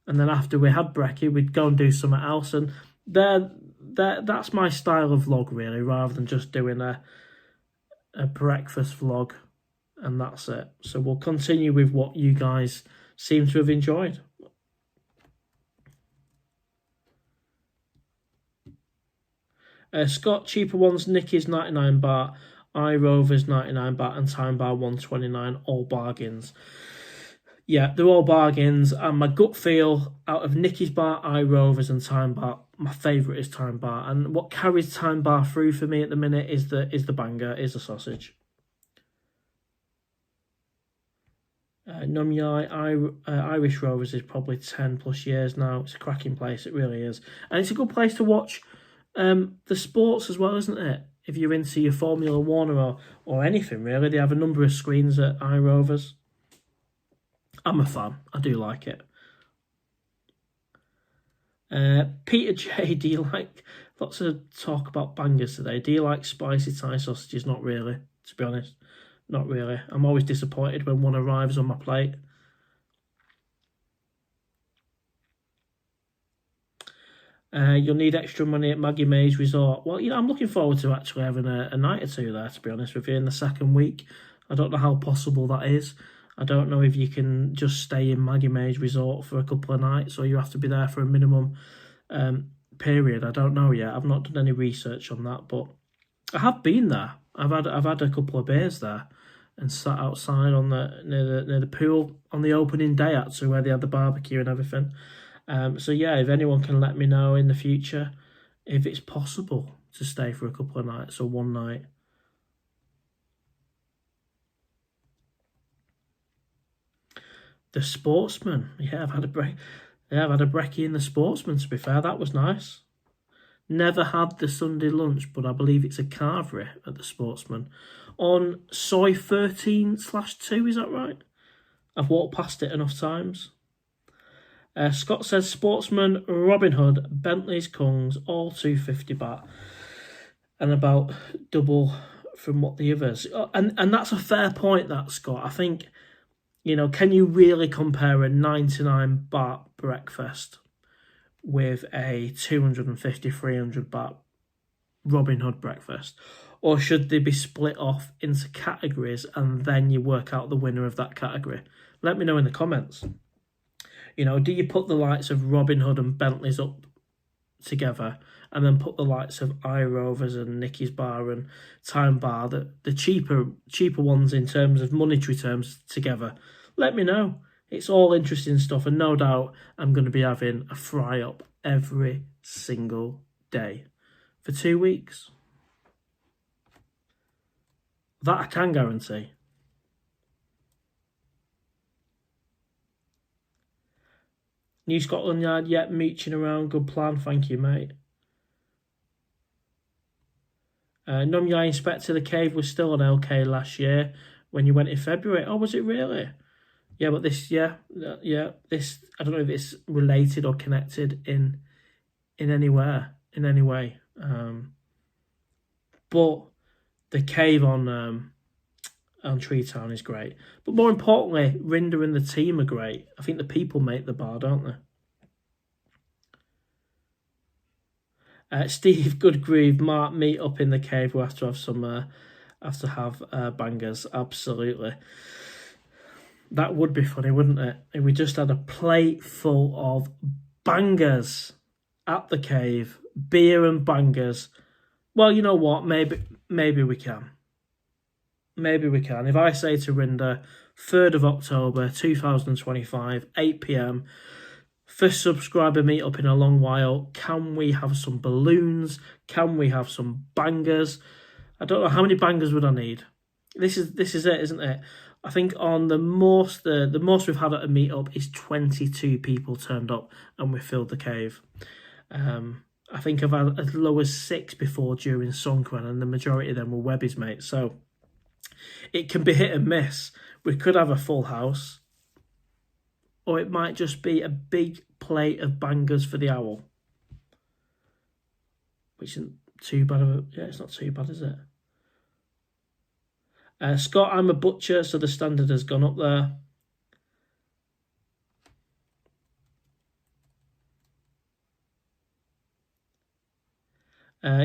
And then after we had brekkie, we'd go and do something else. And that's my style of vlog, really, rather than just doing a breakfast vlog and that's it. So we'll continue with what you guys seem to have enjoyed. Scott, cheaper ones, Nicky's 99 baht, iRover's 99 baht, and Time Bar 129, all bargains. Yeah, they're all bargains, and my gut feel, out of Nicky's Bar, iRover's, and Time Bar, my favourite is Time Bar. And what carries Time Bar through for me at the minute is the banger, is the sausage. Nomyai, Irish Rovers is probably 10 plus years now. It's a cracking place, it really is. And it's a good place to watch the sports as well, isn't it? If you're into your Formula 1 or anything, really. They have a number of screens at iRovers. I'm a fan. I do like it. Peter J, do you like... Lots of talk about bangers today. Do you like spicy Thai sausages? Not really, to be honest. Not really. I'm always disappointed when one arrives on my plate. You'll need extra money at Maggie May's Resort. Well, I'm looking forward to actually having a night or two there, to be honest with you, in the second week. I don't know how possible that is. I don't know if you can just stay in Maggie May's Resort for a couple of nights or you have to be there for a minimum period. I don't know yet. I've not done any research on that, but I have been there. I've had a couple of beers there and sat outside on near the pool on the opening day, actually, where they had the barbecue and everything. So yeah, if anyone can let me know in the future if it's possible to stay for a couple of nights or one night. The Sportsman. Yeah, I've had a break. Yeah, I've had a brekkie in the Sportsman, to be fair. That was nice. Never had the Sunday lunch, but I believe it's a carvery at the Sportsman. On Soy 13/2, is that right? I've walked past it enough times. Scott says Sportsman, Robin Hood, Bentley's Kungs, all 250 baht. And about double from what the others. And that's a fair point, that, Scott. I think, can you really compare a 99 baht breakfast with a 250, 300 baht Robin Hood breakfast? Or should they be split off into categories and then you work out the winner of that category? Let me know in the comments. Do you put the likes of Robin Hood and Bentley's up together and then put the likes of iRovers and Nicky's Bar and Time Bar, the cheaper ones in terms of monetary terms, together? Let me know. It's all interesting stuff, and no doubt I'm going to be having a fry-up every single day for 2 weeks. That I can guarantee. New Scotland Yard, yet mooching around. Good plan, thank you, mate. Num Yai Inspector, the cave was still on LK last year when you went in February. Oh, was it really? Yeah, but this, this, I don't know if it's related or connected in any way. But the cave on Tree Town is great. But more importantly, Rinder and the team are great. I think the people make the bar, don't they? Steve Goodgrieve, Mark, meet up in the cave. We'll have to have bangers. Absolutely. That would be funny, wouldn't it? If we just had a plate full of bangers at the cave, beer and bangers. Well, you know what? Maybe we can. Maybe we can. If I say to Rinder, 3rd of October, 2025, 8 p.m, first subscriber meetup in a long while, can we have some balloons? Can we have some bangers? I don't know, how many bangers would I need? This is it, isn't it? I think on the most we've had at a meetup is 22 people turned up and we filled the cave. I think I've had as low as 6 before during Songkran, and the majority of them were Webbies, mate. So it can be hit and miss. We could have a full house, or it might just be a big plate of bangers for the owl, which isn't too bad it's not too bad, is it? Scott, I'm a butcher, so the standard has gone up there.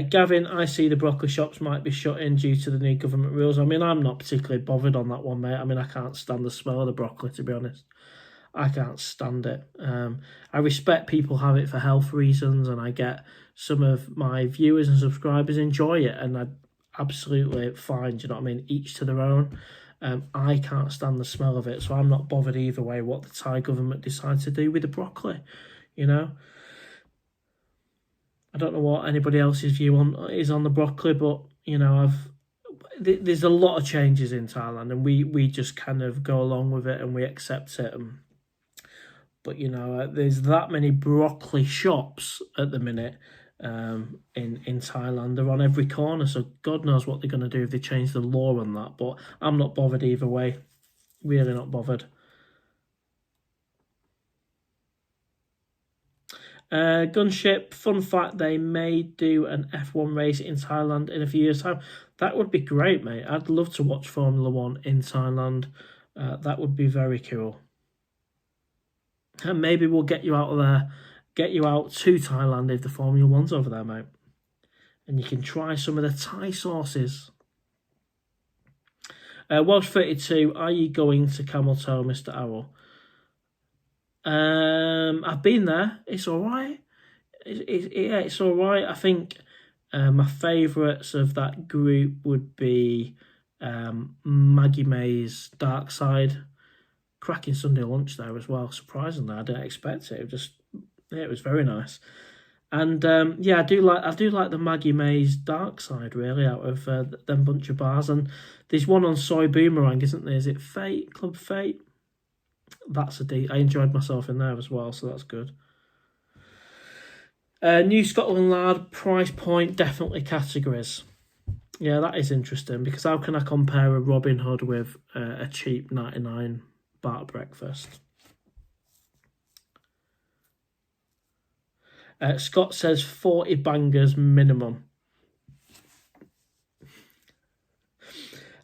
Gavin, I see the broccoli shops might be shut in due to the new government rules. I mean, I'm not particularly bothered on that one, mate. I mean, I can't stand the smell of the broccoli, to be honest. I can't stand it. I respect people have it for health reasons, and I get some of my viewers and subscribers enjoy it, and I absolutely fine, do you know what I mean? Each to their own. I can't stand the smell of it, so I'm not bothered either way what the Thai government decides to do with the broccoli, I don't know what anybody else's view is on the broccoli, but, there's a lot of changes in Thailand, and we just kind of go along with it and we accept it. But, there's that many broccoli shops at the minute in Thailand. They're on every corner, so God knows what they're going to do if they change the law on that. But I'm not bothered either way. Really not bothered. Gunship, fun fact, they may do an F1 race in Thailand in a few years' time. That would be great, mate. I'd love to watch Formula 1 in Thailand. That would be very cool. And maybe we'll get you out of there, get you out to Thailand if the Formula 1's over there, mate. And you can try some of the Thai sauces. Welsh 32, are you going to Camel Toe, Mr. Owl? I've been there. It's all right. It's all right. I think my favourites of that group would be Maggie May's Dark Side. Cracking Sunday lunch there as well. Surprisingly, I didn't expect it. It was very nice. And I do like the Maggie May's Dark Side, really, out of them bunch of bars. And there's one on Soy Boomerang, isn't there? Is it Fate? Club Fate? That's I enjoyed myself in there as well, so that's good. New Scotland Lard, price point, definitely categories. Yeah, that is interesting, because how can I compare a Robin Hood with a cheap 99 baht breakfast? Scott says 40 bangers minimum.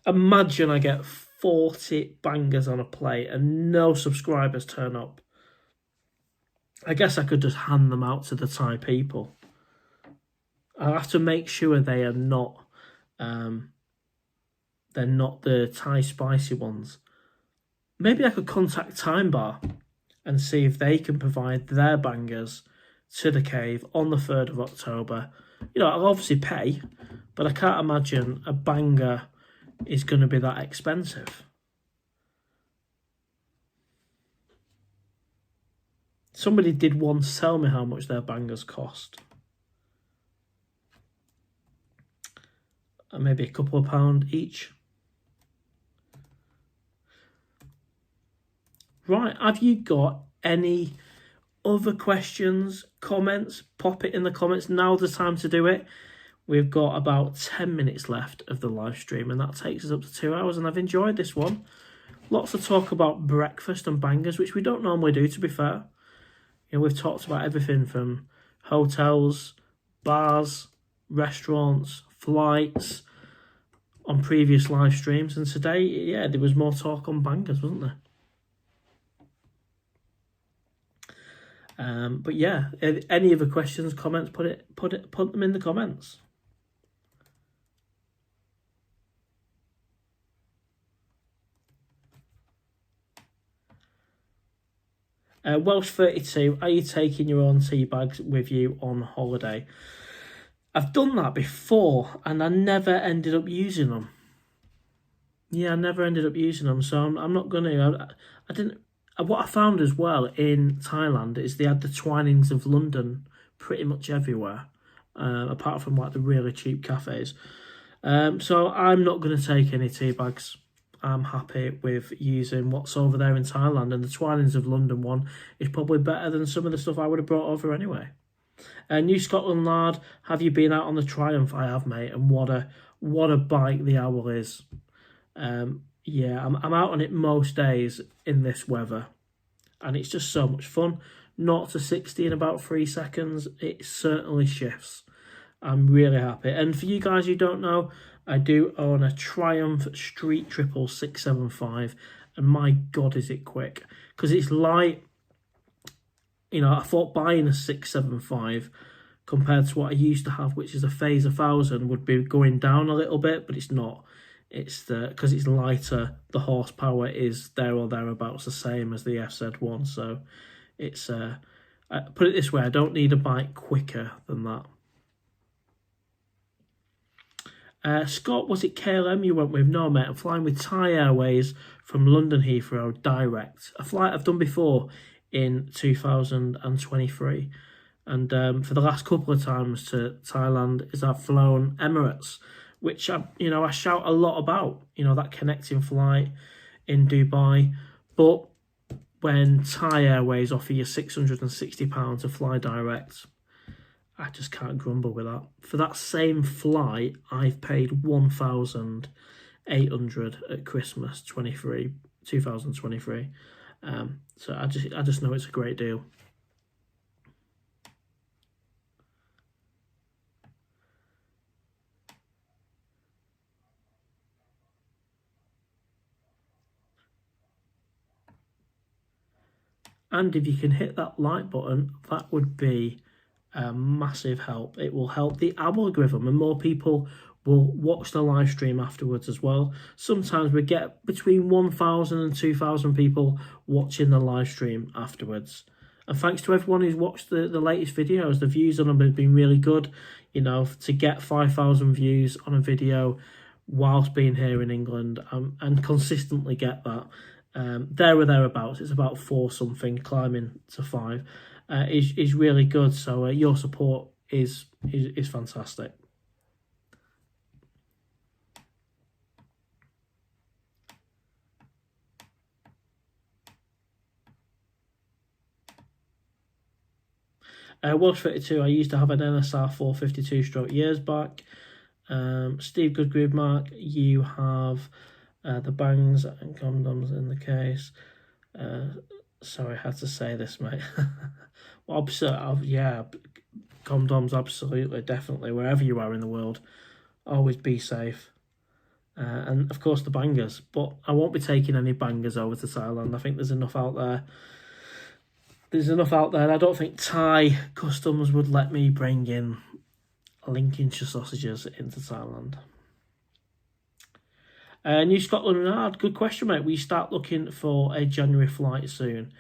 Imagine I get 40 bangers on a plate and no subscribers turn up. I guess I could just hand them out to the Thai people. I'll have to make sure they are not they're not the Thai spicy ones. Maybe I could contact Time Bar and see if they can provide their bangers to the cave on the 3rd of October. You know, I'll obviously pay, but I can't imagine a banger is going to be that expensive. Somebody did once tell me how much their bangers cost. And maybe a couple of pounds each. Right, have you got any other questions, comments? Pop it in the comments. Now's the time to do it. We've got about 10 minutes left of the live stream, and that takes us up to 2 hours, and I've enjoyed this one. Lots of talk about breakfast and bangers, which we don't normally do, to be fair. You know, we've talked about everything from hotels, bars, restaurants, flights on previous live streams, and today, yeah, there was more talk on bangers, wasn't there? But yeah, any other questions, comments, put them in the comments. Welsh 32, are you taking your own tea bags with you on holiday? I've done that before and I never ended up using them. Yeah, I never ended up using them, so I'm not going to. I didn't. What I found as well in Thailand is they had the Twinings of London pretty much everywhere, apart from like the really cheap cafes. So I'm not going to take any tea bags. I'm happy with using what's over there in Thailand, and the Twinings of London one is probably better than some of the stuff I would have brought over anyway. New Scotland Lard, have you been out on the Triumph? I have, mate, and what a bike the Owl is. Yeah, I'm out on it most days in this weather, and it's just so much fun. 0 to 60 in about 3 seconds. It certainly shifts. I'm really happy. And for you guys who don't know, I do own a Triumph Street Triple 675, and my God, is it quick. Because it's light. You know, I thought buying a 675 compared to what I used to have, which is a Phase 1000, would be going down a little bit, but it's not. It's because it's lighter, the horsepower is there or thereabouts the same as the FZ1. So it's put it this way, I don't need a bike quicker than that. Scott, was it KLM you went with? No, mate, I'm flying with Thai Airways from London Heathrow direct. A flight I've done before in 2023. And for the last couple of times to Thailand is I've flown Emirates, which I shout a lot about, that connecting flight in Dubai. But when Thai Airways offer you £660 to fly direct, I just can't grumble with that. For that same flight, I've paid $1,800 at Christmas 2023. So I just know it's a great deal. And if you can hit that like button, that would be a massive help. It will help the algorithm, and more people will watch the live stream afterwards as well. Sometimes we get between 1,000 and 2,000 people watching the live stream afterwards. And thanks to everyone who's watched the latest videos. The views on them have been really good. You know, to get 5,000 views on a video whilst being here in England, and consistently get that, there or thereabouts, it's about 4 something, climbing to 5, is really good. So your support is fantastic. Welsh 32, I used to have an NSR 452 stroke years back. Steve Goodgroove Mark, you have the bangs and condoms in the case. Sorry, I had to say this, mate. Well, yeah, condoms, absolutely, definitely, wherever you are in the world, always be safe. And of course the bangers, but I won't be taking any bangers over to Thailand. I think there's enough out there. I don't think Thai customs would let me bring in Lincolnshire sausages into Thailand. New Scotland Renard, good question, mate. We start looking for a January flight soon.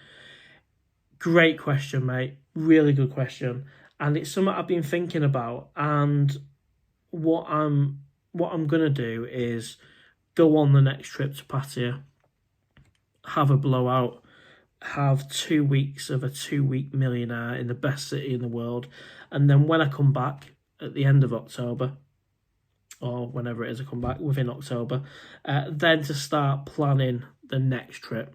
Great question, mate. Really good question. And it's something I've been thinking about. And what I'm gonna do is go on the next trip to Pattaya, have a blowout, have 2 weeks of a 2-week millionaire in the best city in the world, and then when I come back at the end of October, or whenever it is I come back within October, then to start planning the next trip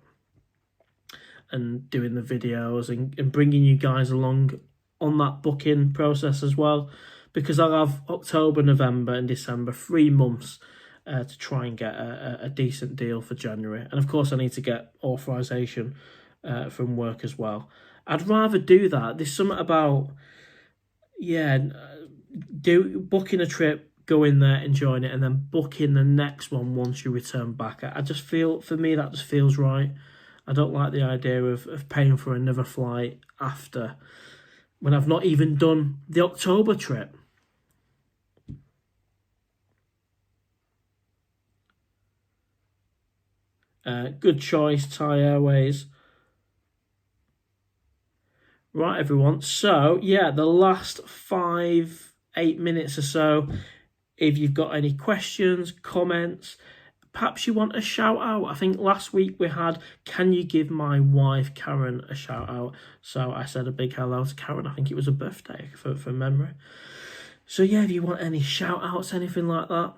and doing the videos and bringing you guys along on that booking process as well, because I'll have October, November and December, 3 months to try and get a decent deal for January. And of course I need to get authorization from work as well. I'd rather do that. There's something about, booking a trip, go in there, enjoying it, and then booking the next one once you return back. I just feel, for me, that just feels right. I don't like the idea of paying for another flight after, when I've not even done the October trip. Good choice, Thai Airways. Right, everyone. So, yeah, the last 5-8 minutes or so, if you've got any questions, comments, perhaps you want a shout out. I think last week we had, can you give my wife Karen a shout out? So I said a big hello to Karen. I think it was a birthday for memory. So yeah, if you want any shout outs, anything like that,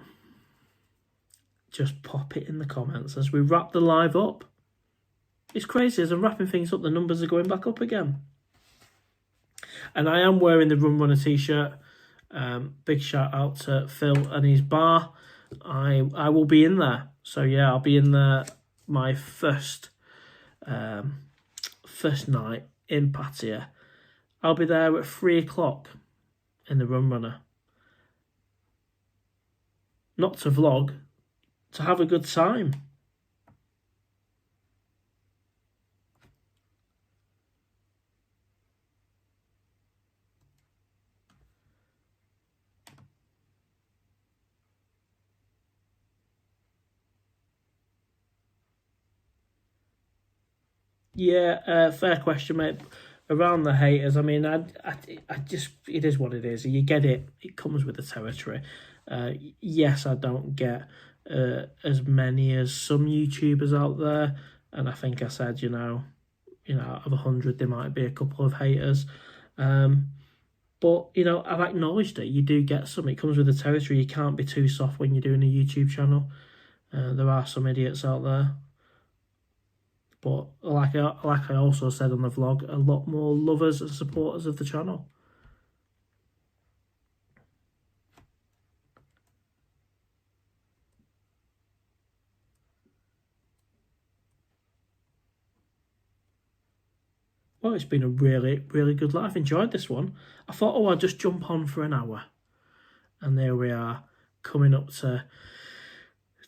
just pop it in the comments as we wrap the live up. It's crazy, as I'm wrapping things up, the numbers are going back up again. And I am wearing the Rum Runner t-shirt. Big shout out to Phil and his bar. I will be in there. So yeah, I'll be in there my first night in Pattaya. I'll be there at 3 o'clock in the Rum Runner. Not to vlog, to have a good time. Yeah, fair question, mate. Around the haters, I mean, I just, it is what it is. You get it. It comes with the territory. Yes, I don't get as many as some YouTubers out there, and I think I said, out of 100, there might be a couple of haters. But I've acknowledged it. You do get some. It comes with the territory. You can't be too soft when you're doing a YouTube channel. There are some idiots out there. But like I also said on the vlog, a lot more lovers and supporters of the channel. Well, it's been a really, really good life. Enjoyed this one. I thought, I'll just jump on for an hour. And there we are, coming up to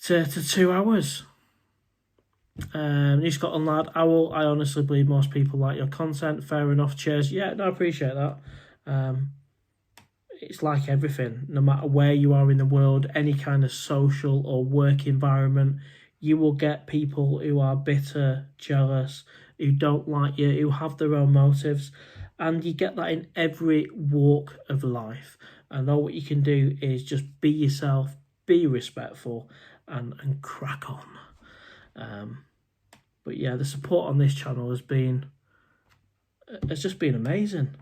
2 hours. New Scotland lad, Owl, I honestly believe most people like your content. Fair enough, cheers. Yeah, no, I appreciate that. It's like everything, no matter where you are in the world, any kind of social or work environment, you will get people who are bitter, jealous, who don't like you, who have their own motives. And you get that in every walk of life. And all what you can do is just be yourself, be respectful, and crack on. But yeah, the support on this channel has just been amazing.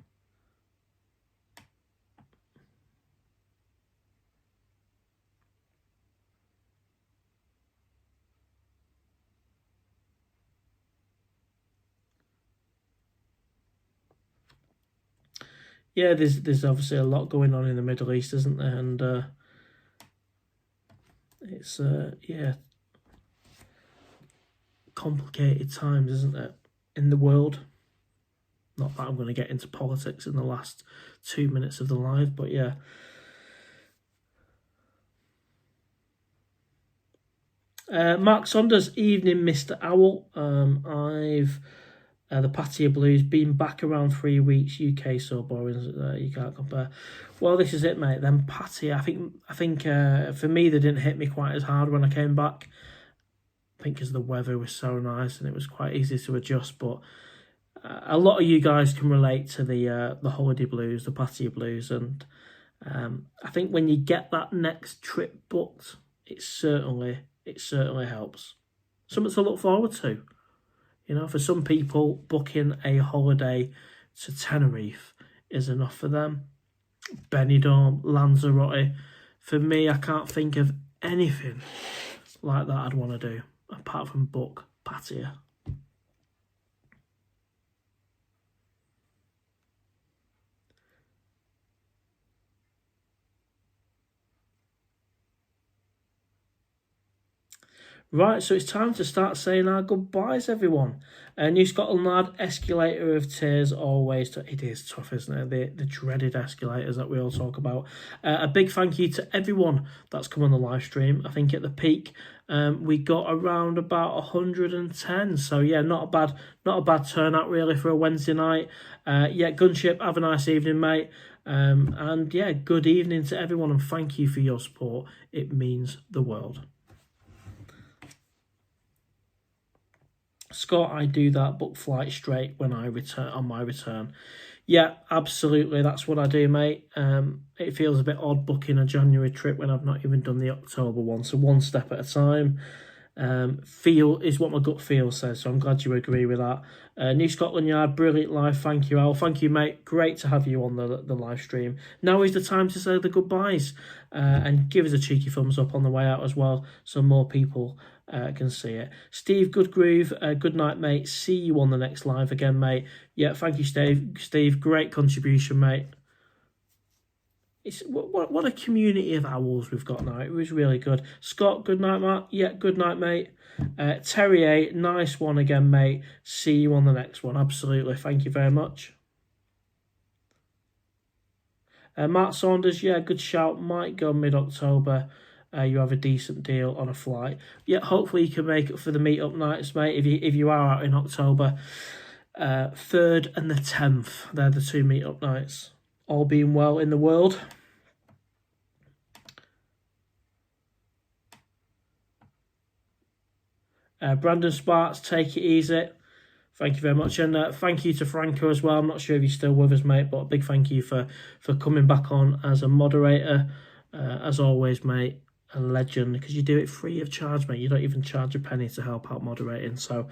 Yeah, there's obviously a lot going on in the Middle East, isn't there? And it's yeah, complicated times, isn't it, in the world? Not that I'm going to get into politics in the last 2 minutes of the live, but yeah. Mark Saunders, evening, Mr. Owl. I've the Pattaya Blues been back around 3 weeks. UK so boring, you can't compare. Well, this is it, mate. Then Pattaya, I think for me they didn't hit me quite as hard when I came back. I think because the weather was so nice and it was quite easy to adjust. But a lot of you guys can relate to the holiday blues, the Pattaya Blues, and I think when you get that next trip booked, it certainly helps. Something to look forward to. You know, for some people, booking a holiday to Tenerife is enough for them. Benidorm, Lanzarote. For me, I can't think of anything like that I'd want to do, apart from book Pattaya. Right, so it's time to start saying our goodbyes, everyone. New Scotland lad, escalator of tears, always. It is tough, isn't it? The dreaded escalators that we all talk about. A big thank you to everyone that's come on the live stream. I think at the peak, we got around about 110. So yeah, not a bad turnout really for a Wednesday night. Yeah, Gunship, have a nice evening, mate. And yeah, good evening to everyone, and thank you for your support. It means the world. Scott, I do that, book flight straight when I return on my return. Yeah, absolutely, that's what I do, mate. It feels a bit odd booking a January trip when I've not even done the October one, so one step at a time. Feel is what my gut feel says, so I'm glad you agree with that. New Scotland Yard, brilliant live, thank you, Al. Thank you, mate. Great to have you on the live stream. Now is the time to say the goodbyes, and give us a cheeky thumbs up on the way out as well, so more people can see it. Steve, good groove. Good night, mate. See you on the next live again, mate. Yeah, thank you, Steve, great contribution, mate. It's what a community of owls we've got now. It was really good. Scott, good night, Matt. Yeah, good night, mate. Terry, nice one again, mate. See you on the next one. Absolutely. Thank you very much. Mark Saunders, yeah, good shout. Might go mid-October. You have a decent deal on a flight. Yeah, hopefully you can make it for the meet-up nights, mate, if you are out in October. 3rd and the 10th, they're the 2 meet-up nights. All being well in the world. Brandon Sparks, take it easy. Thank you very much, and thank you to Franco as well. I'm not sure if you're still with us, mate, but a big thank you for coming back on as a moderator. As always, mate, a legend, because you do it free of charge, mate. You don't even charge a penny to help out moderating, so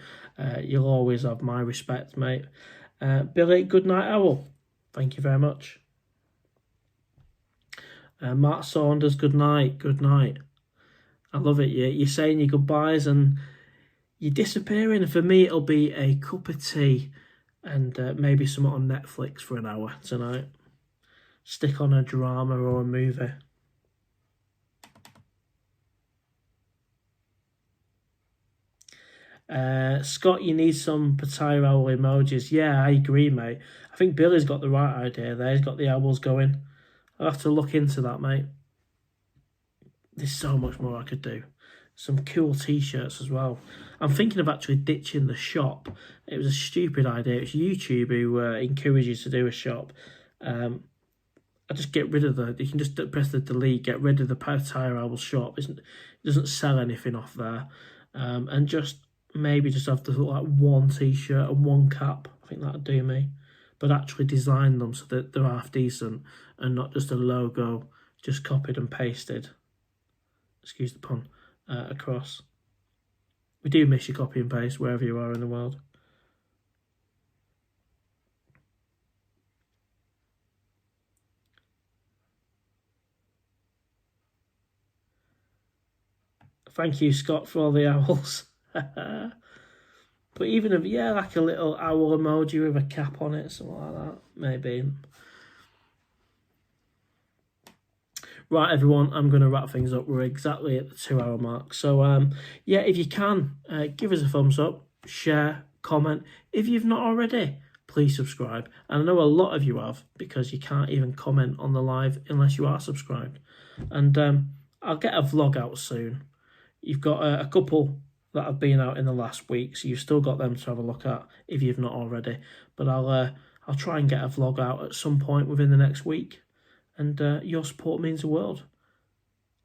you'll always have my respect, mate. Billy, good night, Owl. Thank you very much. Mark Saunders, good night. Good night. I love it. You're saying your goodbyes and you're disappearing. And for me, it'll be a cup of tea and maybe something on Netflix for an hour tonight. Stick on a drama or a movie. Scott, you need some PattayaOwl emojis. Yeah, I agree, mate. I think Billy's got the right idea there. He's got the owls going. I'll have to look into that, mate. There's so much more I could do. some cool t-shirts as well. I'm thinking of actually ditching the shop. It was a stupid idea. It's YouTube who encourage you to do a shop. I just get rid of you can just press the delete, get rid of the PattayaOwl shop. It doesn't sell anything off there. And just maybe just have like one t-shirt and one cap. I think that'd do me. But actually design them so that they're half decent and not just a logo just copied and pasted. Excuse the pun. Across. We do miss your copy and paste wherever you are in the world. Thank you, Scott, for all the owls. But even if, yeah, like a little owl emoji with a cap on it, something like that, maybe. Right, everyone, I'm going to wrap things up. We're exactly at the 2-hour mark. So, yeah, if you can, give us a thumbs up, share, comment. If you've not already, please subscribe. And I know a lot of you have, because you can't even comment on the live unless you are subscribed. And I'll get a vlog out soon. You've got a couple that have been out in the last week, so you've still got them to have a look at if you've not already. But I'll try and get a vlog out at some point within the next week. And your support means the world.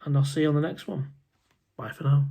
And I'll see you on the next one. Bye for now.